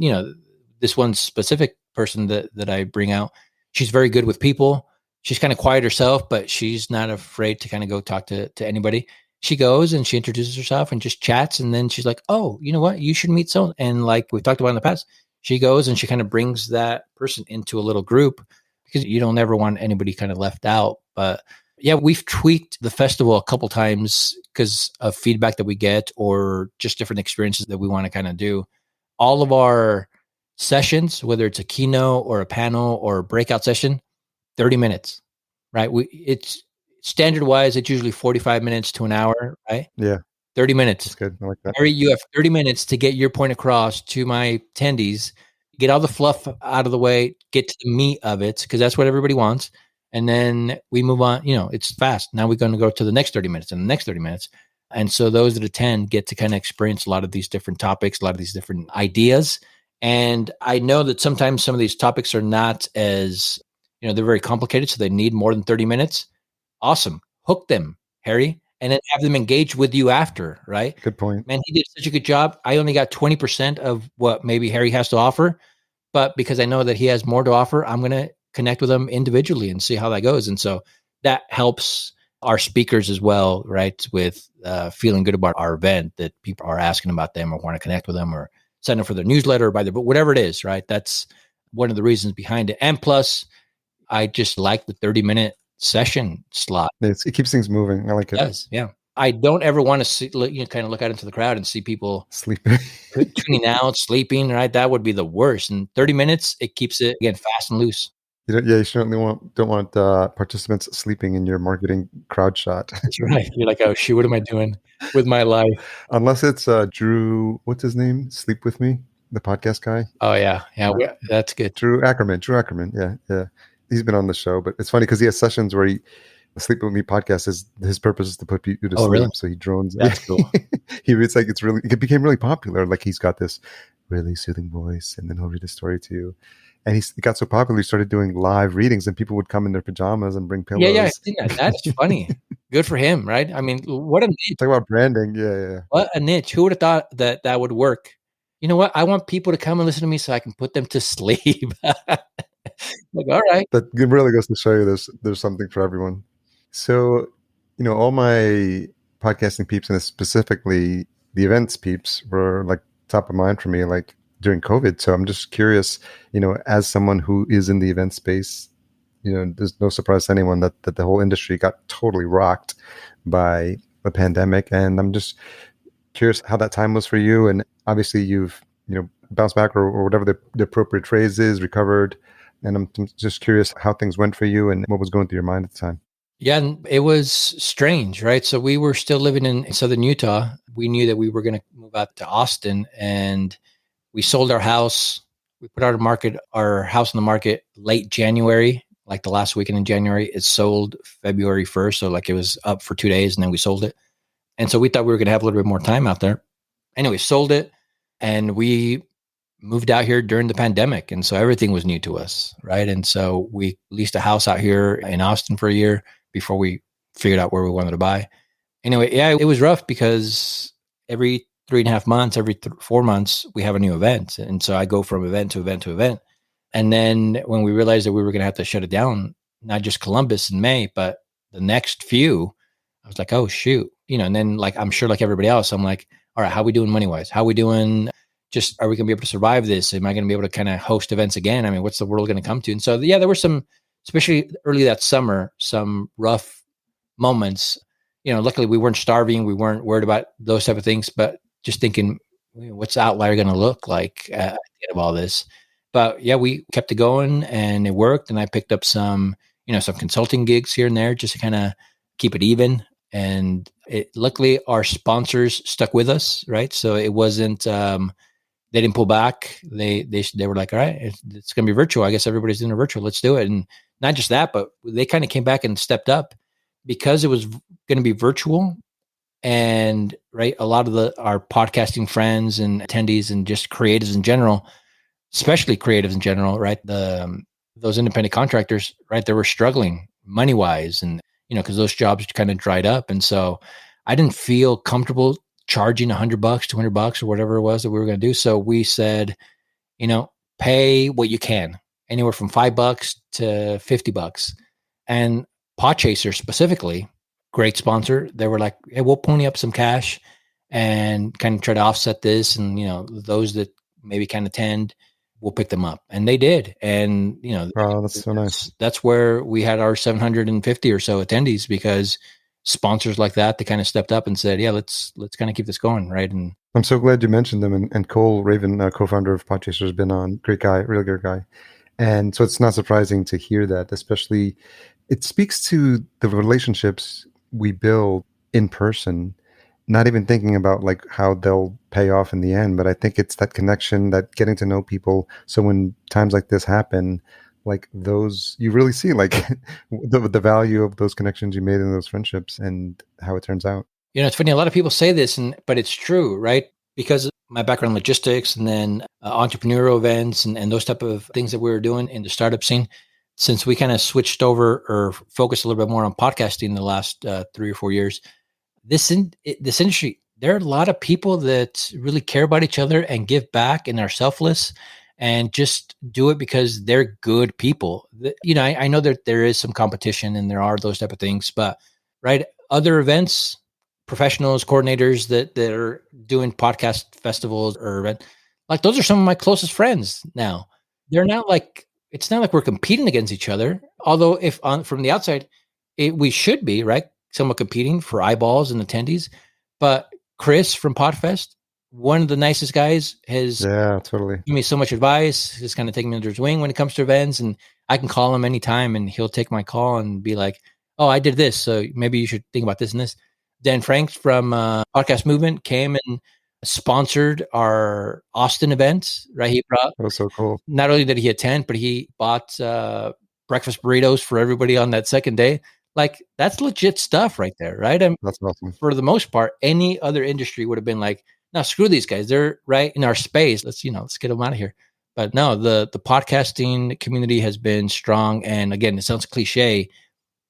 this one specific person that I bring out, she's very good with people. She's kind of quiet herself, but she's not afraid to kind of go talk to anybody. She goes and she introduces herself and just chats. And then she's like, oh, you know what? You should meet someone. And like we've talked about in the past, she goes and she kind of brings that person into a little group because you don't ever want anybody kind of left out. But yeah, we've tweaked the festival a couple times because of feedback that we get or just different experiences that we want to kind of do. All of our sessions, whether it's a keynote or a panel or a breakout session, 30 minutes, right? It's standard wise, it's usually 45 minutes to an hour, right? Yeah. 30 minutes. That's good. I like that. Harry, you have 30 minutes to get your point across to my attendees, get all the fluff out of the way, get to the meat of it, because that's what everybody wants. And then we move on, it's fast. Now we're going to go to the next 30 minutes and the next 30 minutes. And so those that attend get to kind of experience a lot of these different topics, a lot of these different ideas. And I know that sometimes some of these topics are not as, they're very complicated. So they need more than 30 minutes. Awesome. Hook them, Harry, and then have them engage with you after, right? Good point. Man, he did such a good job. I only got 20% of what maybe Harry has to offer, but because I know that he has more to offer, I'm going to connect with them individually and see how that goes. And so that helps our speakers as well, right? With feeling good about our event, that people are asking about them or want to connect with them or sign up for their newsletter or buy their book, whatever it is, right? That's one of the reasons behind it. And plus, I just like the 30-minute session slot. It keeps things moving. I like it. It does, yeah. I don't ever want to see, kind of look out into the crowd and see people sleeping, tuning out, sleeping, right? That would be the worst. And 30 minutes, it keeps it, again, fast and loose. You certainly don't want participants sleeping in your marketing crowd shot. That's right. You're like, oh, shoot, what am I doing with my life? Unless it's Drew, what's his name? Sleep With Me, the podcast guy. Oh, yeah. Yeah, that's good. Drew Ackerman. Yeah. He's been on the show, but it's funny because he has sessions where the Sleep With Me podcast his purpose is to put you to sleep. Really? So he drones. That's cool. It became really popular. Like he's got this really soothing voice, and then he'll read a story to you. And it got so popular, he started doing live readings, and people would come in their pajamas and bring pillows. Yeah, I've seen that. That's funny. Good for him, right? I mean, what a niche. Talk about branding. Yeah. What a niche. Who would have thought that would work? You know what? I want people to come and listen to me so I can put them to sleep. Like, all right. That really goes to show you there's something for everyone. So, all my podcasting peeps, and specifically the events peeps, were like top of mind for me, like during COVID. So I'm just curious, as someone who is in the event space, there's no surprise to anyone that the whole industry got totally rocked by the pandemic. And I'm just curious how that time was for you. And obviously you've, bounced back or whatever the appropriate phrase is, recovered. And I'm just curious how things went for you and what was going through your mind at the time. Yeah, and it was strange, right? So we were still living in southern Utah. We knew that we were going to move out to Austin, and we sold our house. We put our house on the market late January, like the last weekend in January. It sold February 1st. So like it was up for 2 days and then we sold it. And so we thought we were going to have a little bit more time out there. Anyway, sold it. And we moved out here during the pandemic. And so everything was new to us, right? And so we leased a house out here in Austin for a year before we figured out where we wanted to buy. Anyway, yeah, it was rough because every 3.5 months, every 4 months, we have a new event. And so I go from event to event to event. And then when we realized that we were going to have to shut it down, not just Columbus in May, but the next few, I was like, oh, shoot. And then like, I'm sure like everybody else, I'm like, all right, how are we doing money-wise? How are we doing? Just, are we going to be able to survive this? Am I going to be able to kind of host events again? I mean, what's the world going to come to? And so, yeah, there were some, especially early that summer, some rough moments. Luckily we weren't starving. We weren't worried about those type of things, but just thinking, what's Outlier going to look like at the end of all this? But yeah, we kept it going and it worked. And I picked up some, some consulting gigs here and there just to kind of keep it even. And luckily our sponsors stuck with us, right? So it wasn't, they didn't pull back. They were like, all right, it's going to be virtual. I guess everybody's doing a virtual. Let's do it. And not just that, but they kind of came back and stepped up because it was going to be virtual. And right, a lot of our podcasting friends and attendees and just creatives in general, especially creatives in general, right? Those independent contractors, right? They were struggling money wise, and because those jobs kind of dried up, and so I didn't feel comfortable charging $100, $200, or whatever it was that we were going to do. So we said, pay what you can, anywhere from $5 to $50, and Podchaser specifically, great sponsor. They were like, hey, we'll pony up some cash and kind of try to offset this. And, those that maybe can attend, we'll pick them up. And they did. And, Wow, that's so nice. That's where we had our 750 or so attendees, because sponsors like that, they kind of stepped up and said, yeah, let's kind of keep this going. Right. And I'm so glad you mentioned them. And Cole Raven, co-founder of Podchaser, has been on. Great guy, really good guy. And so it's not surprising to hear that, especially it speaks to the relationships we build in person, not even thinking about like how they'll pay off in the end. But I think it's that connection, that getting to know people. So when times like this happen, like those, you really see like the value of those connections you made in those friendships and how it turns out. It's funny. A lot of people say this, but it's true, right? Because my background in logistics and then entrepreneurial events and those type of things that we were doing in the startup scene, since we kind of switched over or focused a little bit more on podcasting in the last 3 or 4 years, this industry, there are a lot of people that really care about each other and give back and are selfless and just do it because they're good people. I know that there is some competition and there are those type of things, but right, other events, professionals, coordinators that are doing podcast festivals or event, like those are some of my closest friends now. They're not like, it's not like we're competing against each other. Although from the outside, we should be, right? Somewhat competing for eyeballs and attendees. But Chris from Podfest, one of the nicest guys, has totally given me so much advice. He's kind of taking me under his wing when it comes to events. And I can call him anytime and he'll take my call and be like, oh, I did this, so maybe you should think about this and this. Dan Franks from Podcast Movement came and sponsored our Austin event, right? He brought, that was so cool. Not only did he attend, but he bought breakfast burritos for everybody on that second day. Like, that's legit stuff right there, right? That's awesome. For the most part, any other industry would have been like, no, screw these guys. They're right in our space. Let's get them out of here. But no, the podcasting community has been strong. And again, it sounds cliche,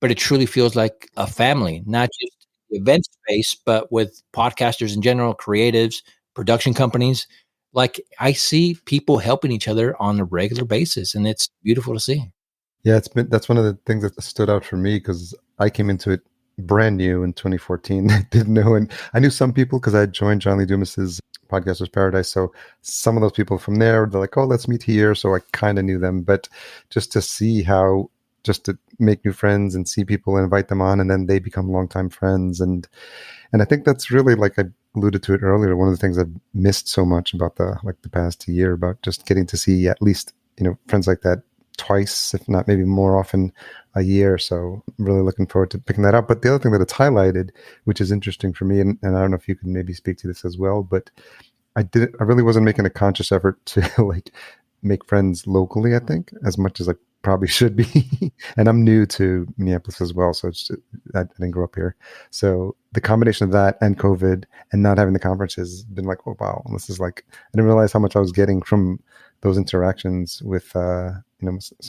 but it truly feels like a family, not just the event space, but with podcasters in general, creatives, production companies. Like, I see people helping each other on a regular basis, and it's beautiful to see. Yeah, that's one of the things that stood out for me, because I came into it brand new in 2014. I didn't know, and I knew some people because I had joined John Lee Dumas's Podcasters Paradise. So some of those people from there, they're like, oh, let's meet here. So I kind of knew them, but just to see how, just to make new friends and see people and invite them on, and then they become longtime friends. And I think that's really, like I alluded to it earlier, one of the things I've missed so much about the past year, about just getting to see at least, friends like that twice, if not maybe more often a year. So I'm really looking forward to picking that up. But the other thing that it's highlighted, which is interesting for me, and I don't know if you can maybe speak to this as well, but I really wasn't making a conscious effort to like make friends locally, I think, as much as I probably should be. And I'm new to Minneapolis as well, so I didn't grow up here. So the combination of that and COVID and not having the conferences has been like, oh wow, this is like, I didn't realize how much I was getting from those interactions with some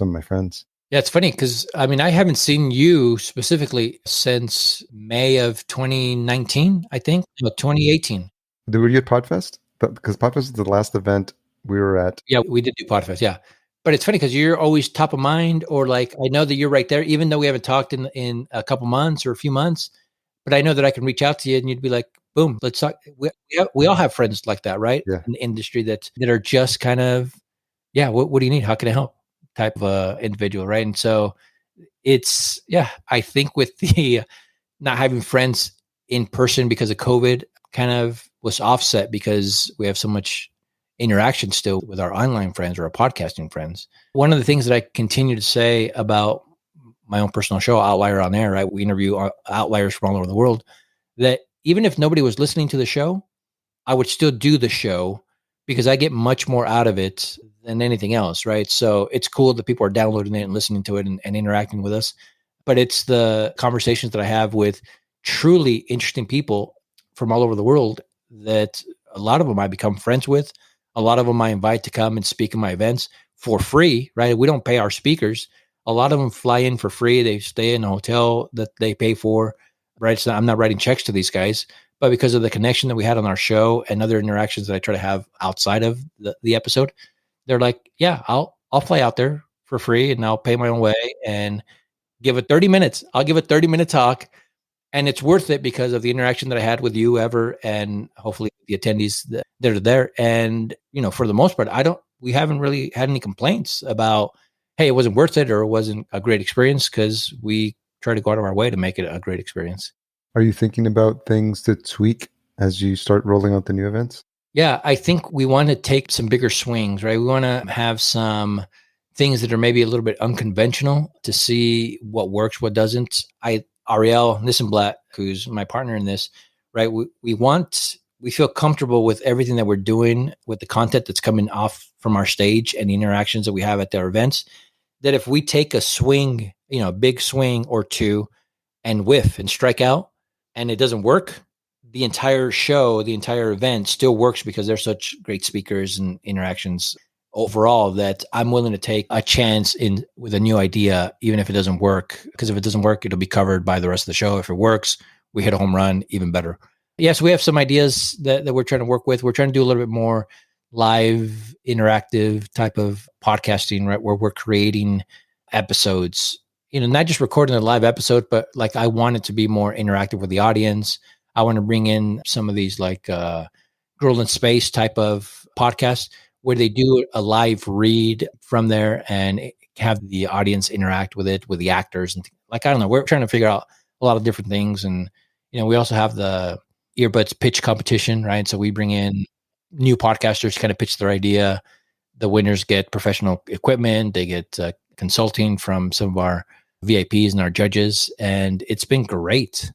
of my friends. Yeah, it's funny because I haven't seen you specifically since May of 2019, I think, 2018. Were you at Podfest? Because Podfest is the last event we were at. Yeah, we did do Podfest, yeah. But it's funny because you're always top of mind, or like, I know that you're right there, even though we haven't talked in a couple months or a few months, but I know that I can reach out to you and you'd be like, boom, let's talk. We all have friends like that, right? Yeah. In the industry that are just kind of, yeah, what do you need? How can I help? Type of individual, right? And so it's, yeah, I think with the not having friends in person because of COVID kind of was offset because we have so much interaction still with our online friends or our podcasting friends. One of the things that I continue to say about my own personal show, Outlier On Air, right? We interview outliers from all over the world, that even if nobody was listening to the show, I would still do the show because I get much more out of it than anything else, right? So it's cool that people are downloading it and listening to it and interacting with us. But it's the conversations that I have with truly interesting people from all over the world that a lot of them I become friends with. A lot of them I invite to come and speak in my events for free, right? We don't pay our speakers. A lot of them fly in for free. They stay in a hotel that they pay for, right? So I'm not writing checks to these guys, but because of the connection that we had on our show and other interactions that I try to have outside of the episode, they're like, yeah, I'll fly out there for free and I'll pay my own way and give it 30 minutes. I'll give a 30-minute talk, and it's worth it because of the interaction that I had with you ever, and hopefully the attendees that are there. And, for the most part, we haven't really had any complaints about, hey, it wasn't worth it or it wasn't a great experience, because we try to go out of our way to make it a great experience. Are you thinking about things to tweak as you start rolling out the new events? Yeah, I think we want to take some bigger swings, right? We want to have some things that are maybe a little bit unconventional to see what works, what doesn't. Ariel Nissenblatt, who's my partner in this, right? We feel comfortable with everything that we're doing, with the content that's coming off from our stage and the interactions that we have at their events, that if we take a swing, a big swing or two and whiff and strike out and it doesn't work, the entire show, the entire event still works because they're such great speakers and interactions overall, that I'm willing to take a chance with a new idea, even if it doesn't work. Because if it doesn't work, it'll be covered by the rest of the show. If it works, we hit a home run, even better. Yes, we have some ideas that we're trying to work with. We're trying to do a little bit more live, interactive type of podcasting, right? Where we're creating episodes, not just recording a live episode, but like I want it to be more interactive with the audience. I want to bring in some of these like Girl in Space type of podcasts where they do a live read from there and have the audience interact with it, with the actors. And I don't know, we're trying to figure out a lot of different things. And, we also have the earbuds pitch competition, right? So we bring in new podcasters to kind of pitch their idea. The winners get professional equipment. They get consulting from some of our VIPs and our judges. And it's been great.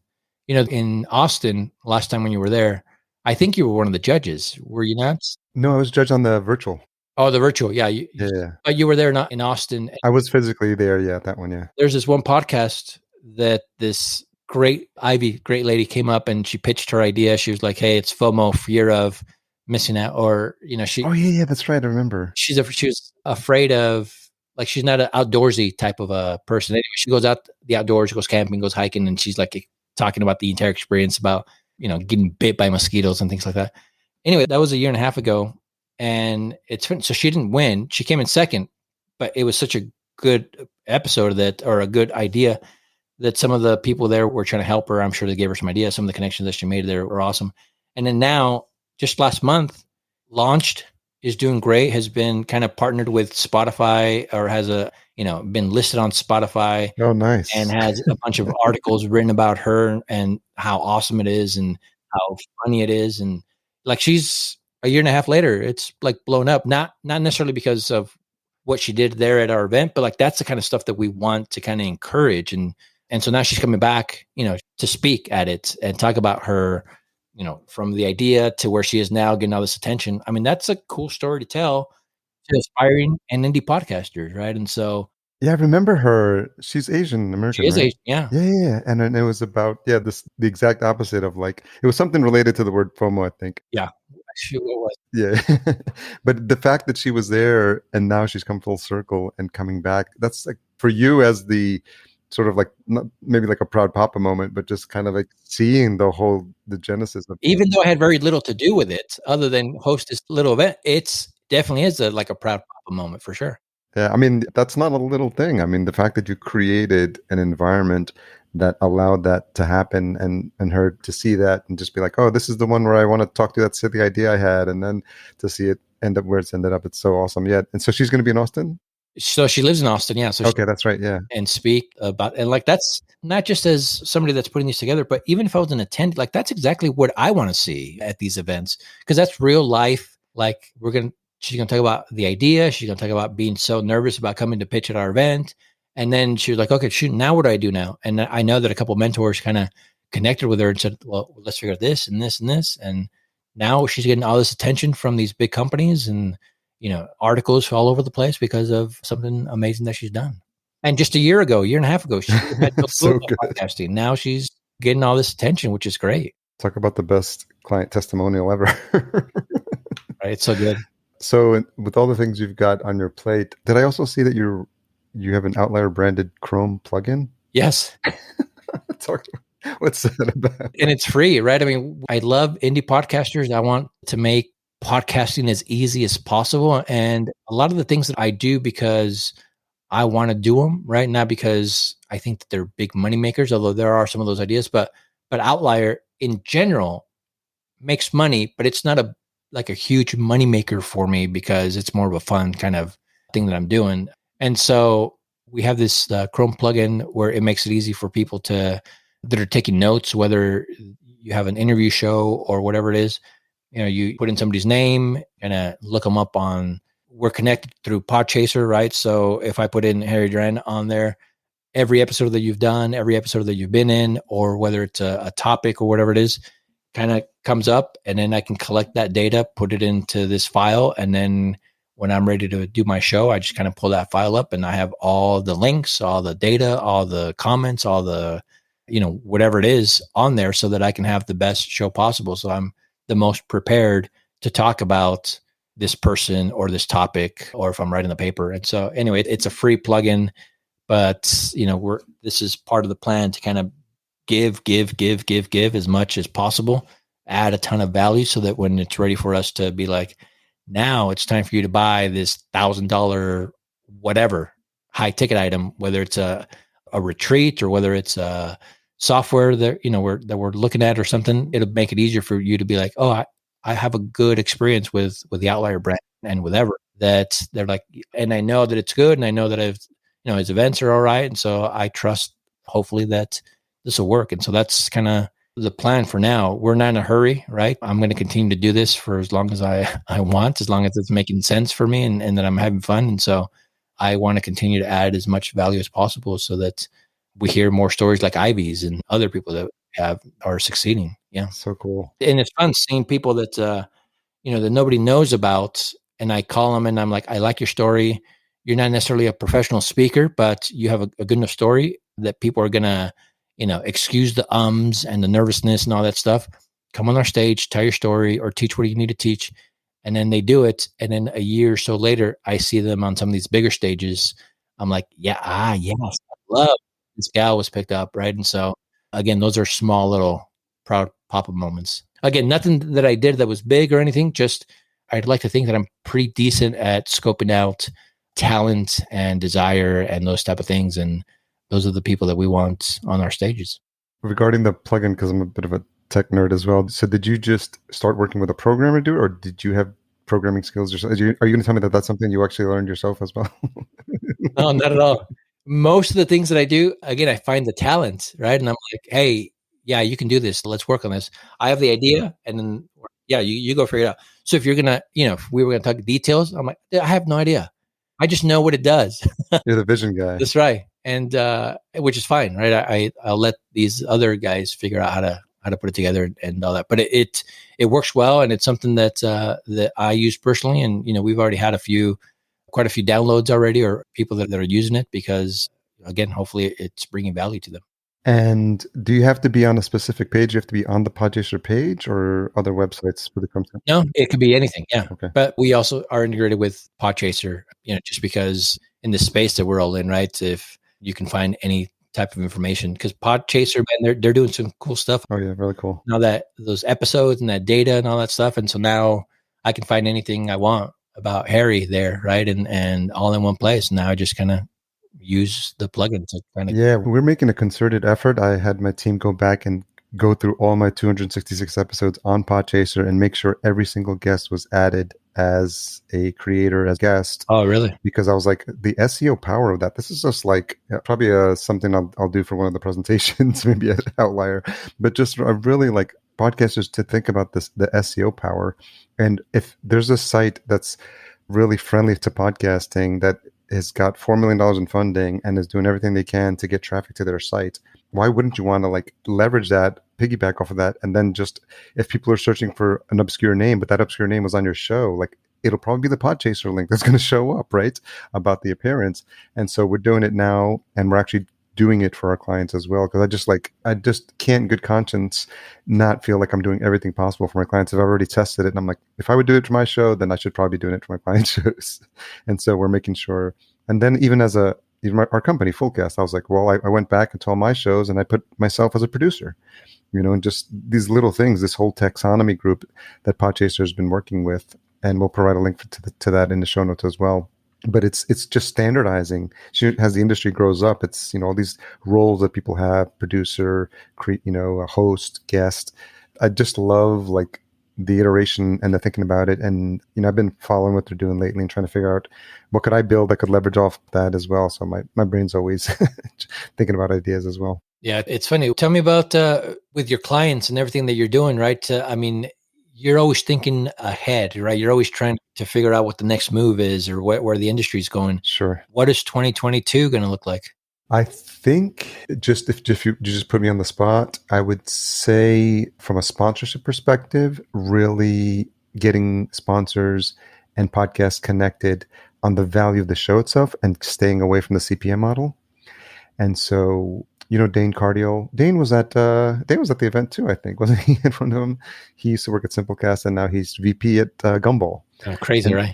In Austin, last time when you were there, I think you were one of the judges. Were you not? No, I was judged on the virtual. Oh, the virtual. Yeah. Yeah. But you were there not in Austin. I was physically there. Yeah, that one. Yeah. There's this one podcast that this great lady came up and she pitched her idea. She was like, hey, it's FOMO, fear of missing out. Or, she. Oh, yeah, that's right. I remember. She was afraid of, like, she's not an outdoorsy type of a person. Anyway, she goes out the outdoors, goes camping, goes hiking, and she's like talking about the entire experience about, getting bit by mosquitoes and things like that. Anyway, that was a year and a half ago, and so she didn't win. She came in second, but it was such a good episode or a good idea that some of the people there were trying to help her. I'm sure they gave her some ideas. Some of the connections that she made there were awesome. And then now, just last month, launched, is doing great, has been kind of partnered with Spotify, or has been listed on Spotify. Oh, nice. And has a bunch of articles written about her and how awesome it is and how funny it is. And like, she's a year and a half later, it's like blown up, not necessarily because of what she did there at our event, but like, that's the kind of stuff that we want to kind of encourage. And so now she's coming back, to speak at it and talk about her, from the idea to where she is now, getting all this attention. I mean, that's a cool story to tell to aspiring and indie podcasters, right? And so, yeah, I remember her. She's Asian American. She is right? Asian, yeah. Yeah. And then it was about the exact opposite of, like, it was something related to the word FOMO, I think. Yeah, actually, it was. Yeah, but the fact that she was there and now she's come full circle and coming back, that's like, for you as the sort of like, not maybe like a proud papa moment, but just kind of like seeing the genesis of. Even though I had very little to do with it, other than host this little event, it's definitely is like a proud papa moment for sure. Yeah, I mean, that's not a little thing. I mean, the fact that you created an environment that allowed that to happen, and her to see that and just be like, oh, this is the one where I want to talk to that silly idea I had, and then to see it end up where it's ended up, it's so awesome. Yeah, and so she's going to be in Austin? So she lives in Austin, yeah. So okay, that's right, yeah. And speak about, and like, that's not just as somebody that's putting these together, but even if I was an attendee, like, that's exactly what I want to see at these events, because that's real life Like she's going to talk about the idea. She's going to talk about being so nervous about coming to pitch at our event. And then she was like, okay, shoot, now what do I do now? And I know that a couple of mentors kind of connected with her and said, well, let's figure out this and this and this. And now she's getting all this attention from these big companies and, articles all over the place because of something amazing that she's done. And just a year and a half ago, she had no clue about podcasting. Now she's getting all this attention, which is great. Talk about the best client testimonial ever. Right, it's so good. So with all the things you've got on your plate, did I also see that you have an Outlier branded Chrome plugin? Yes. What's that about? And it's free, right? I mean, I love indie podcasters. I want to make podcasting as easy as possible. And a lot of the things that I do because I want to do them, right? Not because I think that they're big money makers, although there are some of those ideas, but Outlier in general makes money, but it's not a huge money maker for me because it's more of a fun kind of thing that I'm doing. And so we have this Chrome plugin where it makes it easy for people that are taking notes, whether you have an interview show or whatever it is. You put in somebody's name and look them up we're connected through Podchaser, right? So if I put in Harry Duran on there, every episode that you've done, every episode that you've been in, or whether it's a topic or whatever it is, kind of comes up, and then I can collect that data, put it into this file, and then when I'm ready to do my show, I just kind of pull that file up, and I have all the links, all the data, all the comments, all the, whatever it is on there, so that I can have the best show possible. So I'm the most prepared to talk about this person or this topic, or if I'm writing the paper. And so anyway, it's a free plugin, but this is part of the plan to kind of give as much as possible, add a ton of value so that when it's ready for us to be like, now it's time for you to buy this $1,000 whatever high ticket item, whether it's a retreat or whether it's a software that we're looking at or something, it'll make it easier for you to be like, oh, I have a good experience with the Outlier brand and whatever, that they're like, and I know that it's good, and I know that his events are all right, and so I trust hopefully that this will work. And so that's kind of the plan for now. We're not in a hurry, right? I'm going to continue to do this for as long as I want, as long as it's making sense for me and that I'm having fun. And so I want to continue to add as much value as possible so that we hear more stories like Ivy's and other people that are succeeding. Yeah. So cool. And it's fun seeing people that, that nobody knows about. And I call them and I'm like, I like your story. You're not necessarily a professional speaker, but you have a good enough story that people are going to, excuse the ums and the nervousness and all that stuff. Come on our stage, tell your story, or teach what you need to teach. And then they do it. And then a year or so later, I see them on some of these bigger stages. I'm like, yes, I love this gal was picked up, right? And so, again, those are small little proud pop-up moments. Again, nothing that I did that was big or anything. Just I'd like to think that I'm pretty decent at scoping out talent and desire and those type of things. And those are the people that we want on our stages. Regarding the plugin, because I'm a bit of a tech nerd as well. So did you just start working with a programmer to do it, or did you have programming skills yourself? Are you going to tell me that that's something you actually learned yourself as well? No, not at all. Most of the things that I do, again, I find the talent, right? And I'm like, hey, yeah, you can do this. Let's work on this. I have the idea, and then, yeah, you go figure it out. So if you're going to, if we were going to talk details, I'm like, I have no idea. I just know what it does. You're the vision guy. That's right. And which is fine, right? I'll let these other guys figure out how to put it together and all that. But it works well, and it's something that I use personally. And we've already had quite a few downloads already, or people that are using it because, again, hopefully it's bringing value to them. And do you have to be on a specific page? You have to be on the Podchaser page or other websites for the content? No, it could be anything. Yeah. Okay. But we also are integrated with Podchaser, just because in the space that we're all in, right? If you can find any type of information, because Podchaser, man, they're doing some cool stuff. Oh yeah, really cool. Now that those episodes and that data and all that stuff, and so now I can find anything I want about Harry there, right? And all in one place. And now I just kind of use the plugin to kind of. Yeah, we're making a concerted effort. I had my team go back and go through all my 266 episodes on Podchaser and make sure every single guest was added as a creator, as guest. Oh, really? Because I was like, the SEO power of that. This is just like probably something I'll do for one of the presentations, maybe at Outlier. But just really like podcasters to think about this, the SEO power. And if there's a site that's really friendly to podcasting that has got $4 million in funding and is doing everything they can to get traffic to their site, why wouldn't you want to like leverage that, piggyback off of that, and then just, if people are searching for an obscure name, but that obscure name was on your show, like it'll probably be the Podchaser link that's going to show up, right? About the appearance. And so we're doing it now, and we're actually doing it for our clients as well. Because I just can't in good conscience not feel like I'm doing everything possible for my clients. If I've already tested it and I'm like, if I would do it for my show, then I should probably be doing it for my clients' shows. And so we're making sure. And then even our company, Fullcast, I was like, well, I went back into all my shows and I put myself as a producer, and just these little things, this whole taxonomy group that Podchaser has been working with. And we'll provide a link to that in the show notes as well. But it's just standardizing. As the industry grows up, it's, all these roles that people have: producer, a host, guest. I just love like the iteration and the thinking about it. And, I've been following what they're doing lately and trying to figure out what could I build that could leverage off that as well. So my brain's always thinking about ideas as well. Yeah, it's funny. Tell me about with your clients and everything that you're doing, right? You're always thinking ahead, right? You're always trying to figure out what the next move is or where the industry's going. Sure. What is 2022 going to look like? I think if you just put me on the spot, I would say from a sponsorship perspective, really getting sponsors and podcasts connected on the value of the show itself and staying away from the CPM model. And so, Dane Cardiel. Dane was at the event too, I think. Wasn't he in front of him? He used to work at Simplecast, and now he's VP at Gumball. Crazy, right?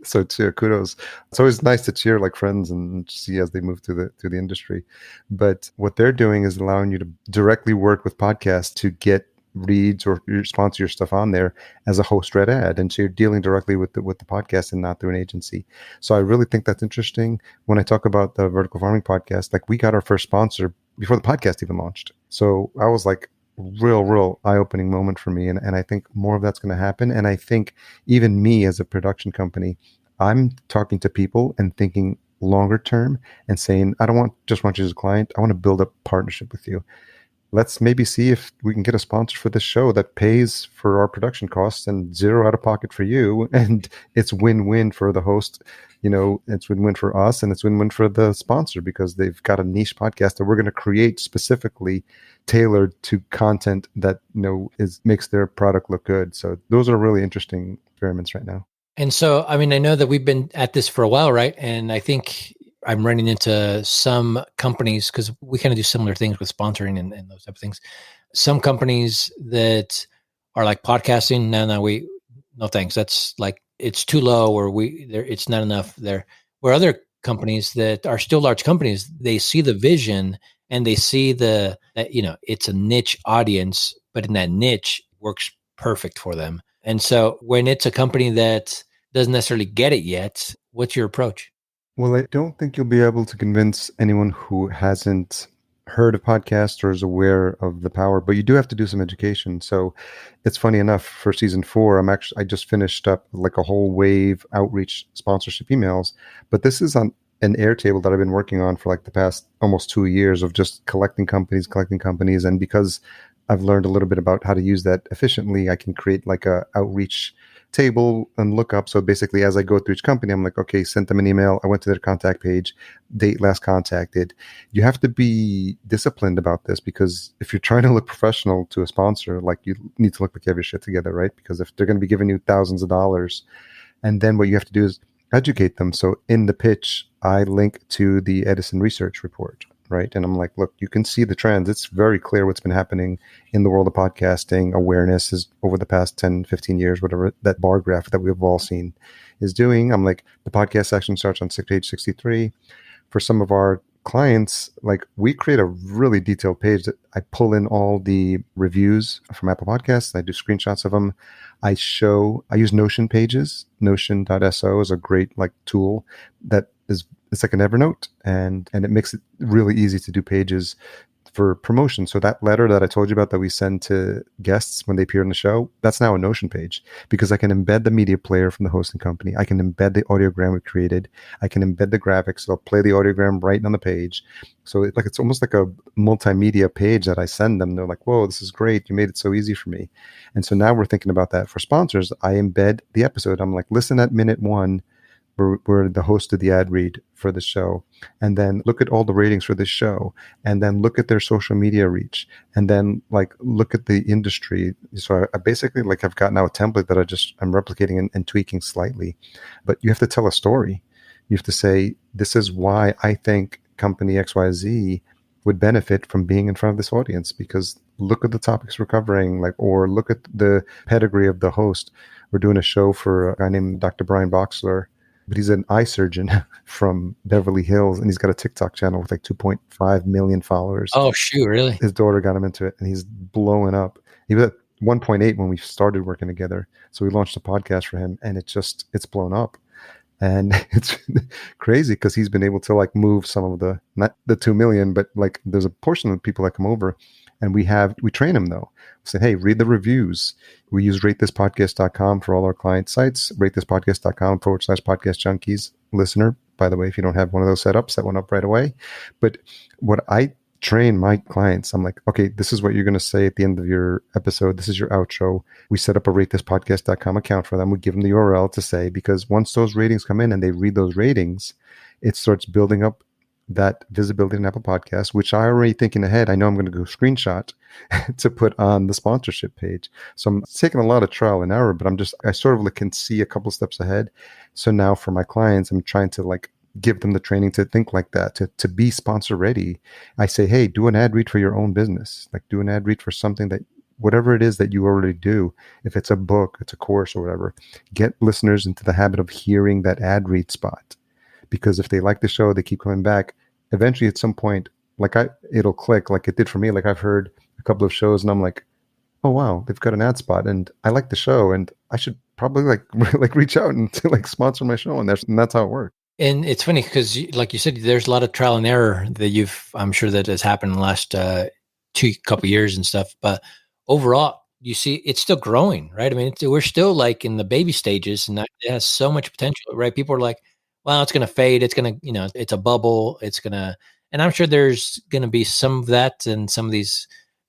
So too, kudos. It's always nice to cheer like friends and see as they move through the industry. But what they're doing is allowing you to directly work with podcasts to get reads or sponsor your stuff on there as a host read ad, and so you're dealing directly with the podcast and not through an agency. So I really think that's interesting. When I talk about the vertical farming podcast, like we got our first sponsor before the podcast even launched. So I was like, real eye-opening moment for me, and I think more of that's going to happen. And I think even me as a production company, I'm talking to people and thinking longer term and saying, I don't just want you as a client. I want to build a partnership with you. Let's maybe see if we can get a sponsor for this show that pays for our production costs and zero out of pocket for you. And it's win-win for the host. It's win-win for us, and it's win-win for the sponsor, because they've got a niche podcast that we're going to create specifically tailored to content that, makes their product look good. So those are really interesting experiments right now. And so, I know that we've been at this for a while, right? And I think I'm running into some companies, because we kind of do similar things with sponsoring and those type of things. Some companies that are like podcasting, no thanks. That's like, it's too low, or it's not enough there. Where other companies that are still large companies, they see the vision and they see that it's a niche audience, but in that niche works perfect for them. And so when it's a company that doesn't necessarily get it yet, what's your approach? Well, I don't think you'll be able to convince anyone who hasn't heard of podcasts or is aware of the power, but you do have to do some education. So it's funny enough, for season 4, I just finished up like a whole wave outreach sponsorship emails, but this is on an Airtable that I've been working on for like the past almost 2 years of just collecting companies. And because I've learned a little bit about how to use that efficiently, I can create like a outreach table and look up. So basically, as I go through each company, I'm like, okay, sent them an email. I went to their contact page, date last contacted. You have to be disciplined about this, because if you're trying to look professional to a sponsor, like you need to look like you have your shit together, right? Because if they're going to be giving you thousands of dollars, and then what you have to do is educate them. So in the pitch, I link to the Edison research report, right? And I'm like, look, you can see the trends. It's very clear what's been happening in the world of podcasting. Awareness is over the past 10, 15 years, whatever that bar graph that we've all seen is doing. I'm like, the podcast section starts on page 63. For some of our clients, like we create a really detailed page that I pull in all the reviews from Apple Podcasts. And I do screenshots of them. I use Notion pages. Notion.so is a great like tool that it's like an Evernote, and it makes it really easy to do pages for promotion. So that letter that I told you about that we send to guests when they appear on the show, that's now a Notion page because I can embed the media player from the hosting company. I can embed the audiogram we created. I can embed the graphics. So I'll play the audiogram right on the page. So it's almost like a multimedia page that I send them. They're like, whoa, this is great. You made it so easy for me. And so now we're thinking about that for sponsors. I embed the episode. I'm like, listen at minute 1. We're the host of the ad read for the show, and then look at all the ratings for this show, and then look at their social media reach, and then like look at the industry. So I basically like I've got now a template that I'm replicating and tweaking slightly, but you have to tell a story. You have to say, this is why I think company XYZ would benefit from being in front of this audience, because look at the topics we're covering, or look at the pedigree of the host. We're doing a show for a guy named Dr. Brian Boxler, but he's an eye surgeon from Beverly Hills, and he's got a TikTok channel with like 2.5 million followers. Oh, shoot, really? His daughter got him into it, and he's blowing up. He was at 1.8 when we started working together. So we launched a podcast for him, and it's blown up. And it's crazy because he's been able to like move some of not the 2 million, but like there's a portion of the people that come over, and we train them though. We say, hey, read the reviews. We use ratethispodcast.com for all our client sites, ratethispodcast.com/podcast junkies. Listener, by the way, if you don't have one of those set up, set one up right away. But what I train my clients, I'm like, okay, this is what you're going to say at the end of your episode. This is your outro. We set up a ratethispodcast.com account for them. We give them the URL to say, because once those ratings come in and they read those ratings, it starts building up that visibility in Apple Podcasts, which I already thinking ahead. I know I'm going to go screenshot to put on the sponsorship page. So I'm taking a lot of trial and error, but I sort of can see a couple steps ahead. So now for my clients, I'm trying to like give them the training to think like that, to be sponsor ready. I say, hey, do an ad read for your own business. Like do an ad read for something that, whatever it is that you already do. If it's a book, it's a course or whatever, get listeners into the habit of hearing that ad read spot. Because if they like the show, they keep coming back. Eventually at some point, it'll click like it did for me. Like I've heard a couple of shows and I'm like, oh wow, they've got an ad spot and I like the show and I should probably like reach out and to like sponsor my show. And that's how it works. And it's funny because, like you said, there's a lot of trial and error that I'm sure that has happened in the last couple of years and stuff. But overall, you see, it's still growing, right? I mean, we're still like in the baby stages, and it has so much potential, right? People are like, well, it's going to fade. It's going to, it's a bubble. And I'm sure there's going to be some of that, and some of these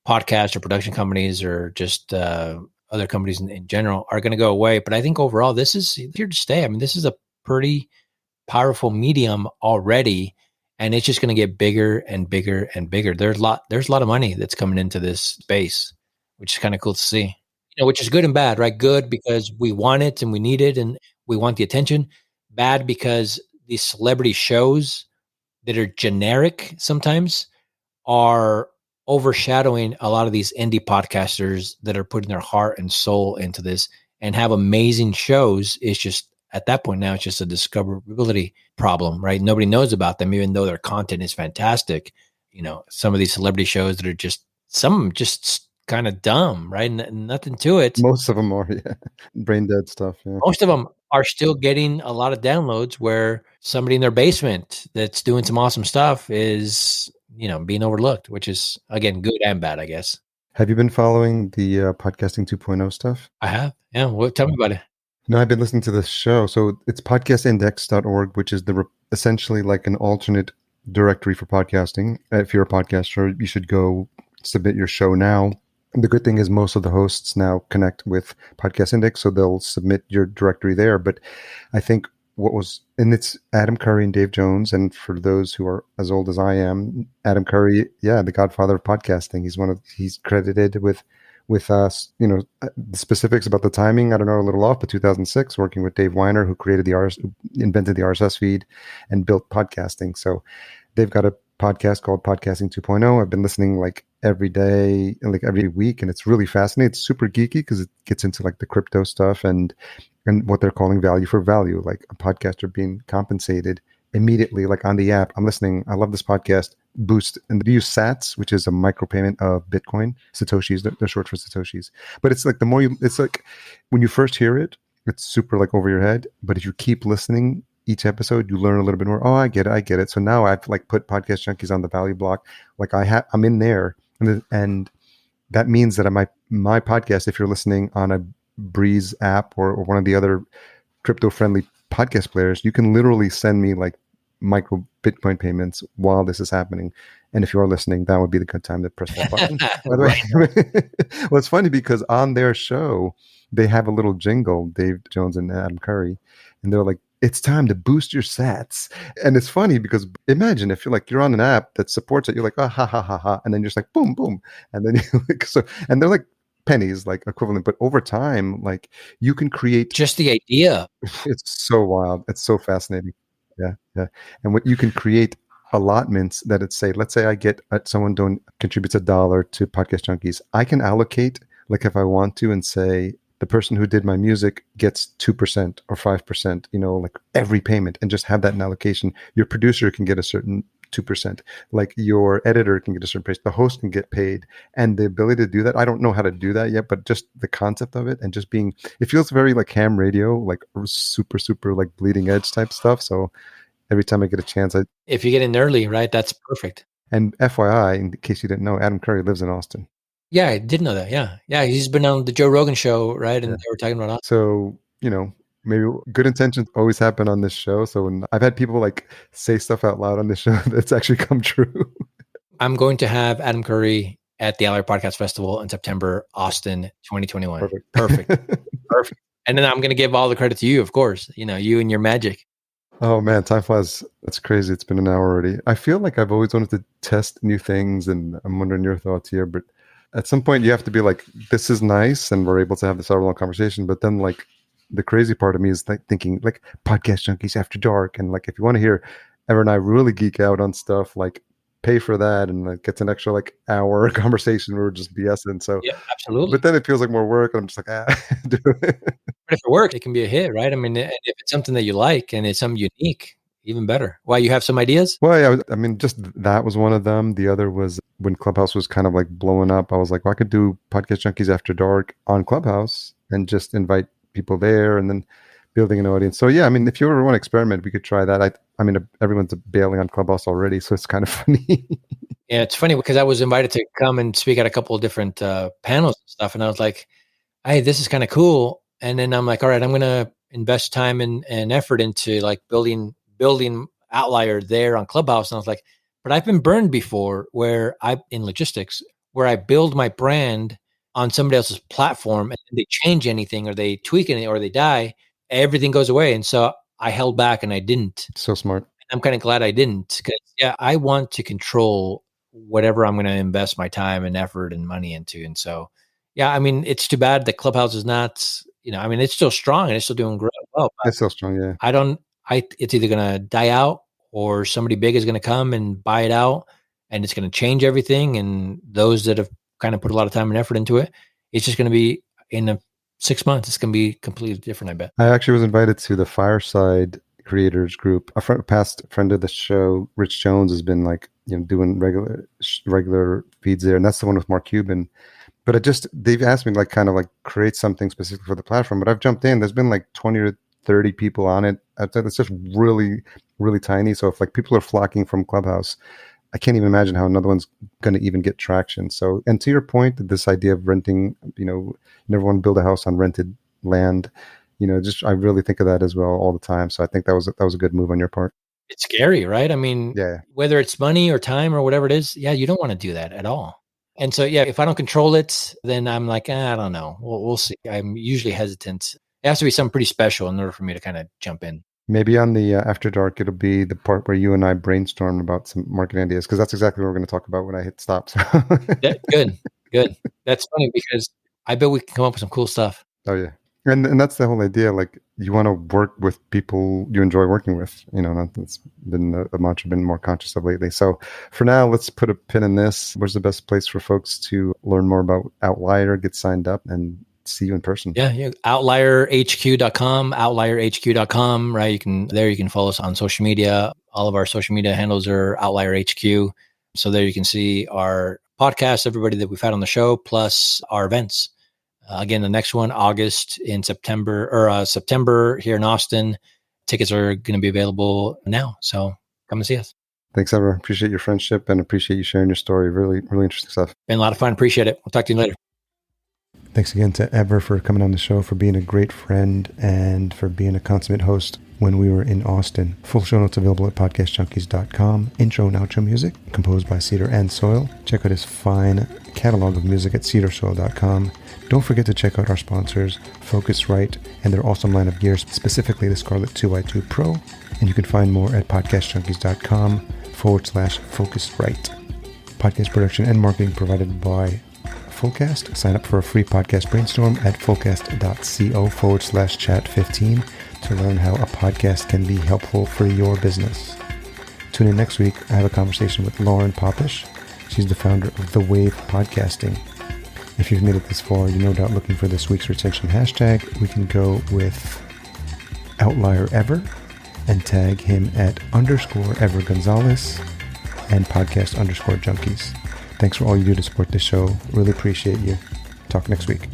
podcasts or production companies or just other companies in general are going to go away. But I think overall, this is here to stay. I mean, this is a pretty powerful medium already, and it's just going to get bigger and bigger and bigger. There's a lot of money that's coming into this space, which is kind of cool to see, which is good and bad, right? Good because we want it and we need it and we want the attention. Bad because these celebrity shows that are generic sometimes are overshadowing a lot of these indie podcasters that are putting their heart and soul into this and have amazing shows. It's just, at that point now, it's just a discoverability problem, right? Nobody knows about them, even though their content is fantastic. Some of these celebrity shows that are some of them just kind of dumb, right? Nothing to it. Most of them are, yeah. Brain dead stuff. Yeah. Most of them are still getting a lot of downloads where somebody in their basement that's doing some awesome stuff is, being overlooked, which is, again, good and bad, I guess. Have you been following the Podcasting 2.0 stuff? I have. Yeah. Well, tell me about it. No, I've been listening to this show. So it's podcastindex.org, which is essentially like an alternate directory for podcasting. If you're a podcaster, you should go submit your show now. And the good thing is most of the hosts now connect with Podcast Index, so they'll submit your directory there. But I think and it's Adam Curry and Dave Jones. And for those who are as old as I am, Adam Curry, the godfather of podcasting. He's credited with the specifics about the timing, I don't know, a little off, but 2006, working with Dave Weiner, who invented the RSS feed and built podcasting. So they've got a podcast called Podcasting 2.0. I've been listening like every day, like every week, and it's really fascinating. It's super geeky because it gets into like the crypto stuff and what they're calling value for value, like a podcaster being compensated immediately, like on the app. I'm listening. I love this podcast. Boost, and they use Sats, which is a micropayment of Bitcoin. Satoshis, they're short for Satoshis. But it's like it's like when you first hear it, it's super like over your head. But if you keep listening, each episode, you learn a little bit more. Oh, I get it. I get it. So now I've like put Podcast Junkies on the value block. Like I'm in there, and that means that my podcast, if you're listening on a Breeze app or one of the other crypto friendly podcast players, you can literally send me like micro Bitcoin payments while this is happening. And if you are listening, that would be the good time to press that button. By the way, well, it's funny because on their show, they have a little jingle, Dave Jones and Adam Curry, and they're like, it's time to boost your sats. And it's funny because imagine if you're on an app that supports it, you're like, oh, ha, ha, ha, ha. And then you're just like, boom, boom. And then and they're like pennies, like equivalent. But over time, like you can create. Just the idea. It's so wild. It's so fascinating. Yeah. Yeah. And what you can create allotments that let's say I get someone contributes $1 to Podcast Junkies. I can allocate, like if I want to, and say, the person who did my music gets 2% or 5%, like every payment, and just have that in allocation. Your producer can get a certain 2%, like your editor can get a certain price, the host can get paid, and the ability to do that. I don't know how to do that yet, but just the concept of it and just it feels very like ham radio, like super, super like bleeding edge type stuff. So every time I get a chance, if you get in early, right, that's perfect. And FYI, in case you didn't know, Adam Curry lives in Austin. Yeah, I did know that. Yeah. Yeah. He's been on the Joe Rogan show, right? And they were talking about us. So, maybe good intentions always happen on this show. So when I've had people like say stuff out loud on this show that's actually come true. I'm going to have Adam Curry at the Outlier Podcast Festival in September, Austin, 2021. Perfect. And then I'm going to give all the credit to you, of course, you and your magic. Oh man, time flies. That's crazy. It's been an hour already. I feel like I've always wanted to test new things, and I'm wondering your thoughts here, but at some point you have to be like, this is nice, and we're able to have this hour-long conversation. But then like the crazy part of me is like thinking like Podcast Junkies After Dark. And like, if you want to hear Ever and I really geek out on stuff, like pay for that, and like gets an extra like hour conversation where we're just BSing. So yeah, absolutely. But then it feels like more work, and I'm just like, do it. But if it works, it can be a hit, right? I mean, if it's something that you like and it's something unique, even better. Why, you have some ideas? Well, yeah, I mean, just that was one of them. The other was when Clubhouse was kind of like blowing up. I was like, well, I could do Podcast Junkies After Dark on Clubhouse and just invite people there, and then building an audience. So yeah, I mean, if you ever want to experiment, we could try that. I mean, everyone's bailing on Clubhouse already, so it's kind of funny. Yeah, it's funny because I was invited to come and speak at a couple of different panels and stuff, and I was like, hey, this is kind of cool. And then I'm like, all right, I'm going to invest time and effort into like building Outlier there on Clubhouse. And I was like, but I've been burned before in logistics, where I build my brand on somebody else's platform, and they change anything or they tweak it or they die, everything goes away. And so I held back and I didn't. So smart. I'm kind of glad I didn't, because I want to control whatever I'm going to invest my time and effort and money into. And so, yeah, I mean, it's too bad that Clubhouse is not, I mean, it's still strong and it's still doing great. Well, it's still strong. Yeah. It's either going to die out, or somebody big is going to come and buy it out, and it's going to change everything. And those that have kind of put a lot of time and effort into it, it's just going to be in 6 months, it's going to be completely different, I bet. I actually was invited to the Fireside Creators Group. A past friend of the show, Rich Jones, has been like, doing regular feeds there. And that's the one with Mark Cuban. But they've asked me like kind of like create something specific for the platform. But I've jumped in. There's been like 20 or 30 people on it. It's just really, really tiny. So if like people are flocking from Clubhouse, I can't even imagine how another one's going to even get traction. So, and to your point, this idea of renting, you never want to build a house on rented land. I really think of that as well all the time. So I think that was a good move on your part. It's scary, right? I mean, yeah. Whether it's money or time or whatever it is, you don't want to do that at all. And so, if I don't control it, then I'm like, I don't know. We'll see. I'm usually hesitant. It has to be something pretty special in order for me to kind of jump in. Maybe on the After Dark, it'll be the part where you and I brainstorm about some marketing ideas, because that's exactly what we're going to talk about when I hit stop. So. Good. That's funny, because I bet we can come up with some cool stuff. Oh, yeah. And that's the whole idea. Like, you want to work with people you enjoy working with. That's been a mantra I've been more conscious of lately. So for now, let's put a pin in this. Where's the best place for folks to learn more about Outlier, get signed up, and see you in person? Yeah. outlierhq.com, right? You can follow us on social media. All of our social media handles are Outlier HQ. So there you can see our podcast, everybody that we've had on the show, plus our events. Again, the next one, September here in Austin, tickets are going to be available now. So come and see us. Thanks, Ever. Appreciate your friendship and appreciate you sharing your story. Really, really interesting stuff. Been a lot of fun. Appreciate it. We'll talk to you later. Thanks again to Ever for coming on the show, for being a great friend, and for being a consummate host when we were in Austin. Full show notes available at podcastjunkies.com. Intro and outro music composed by Cedar and Soil. Check out his fine catalog of music at cedarsoil.com. Don't forget to check out our sponsors, Focusrite, and their awesome line of gear, specifically the Scarlett 2i2 Pro. And you can find more at podcastjunkies.com/Focusrite. Podcast production and marketing provided by Fullcast. Sign up for a free podcast brainstorm at fullcast.co/chat15 to learn how a podcast can be helpful for your business. Tune in next week. I have a conversation with Lauren Popish. She's the founder of The Wave Podcasting. If you've made it this far, you're no doubt looking for this week's retention hashtag. We can go with Outlier Ever and tag him at _Ever Gonzalez and podcast _junkies. Thanks for all you do to support this show. Really appreciate you. Talk next week.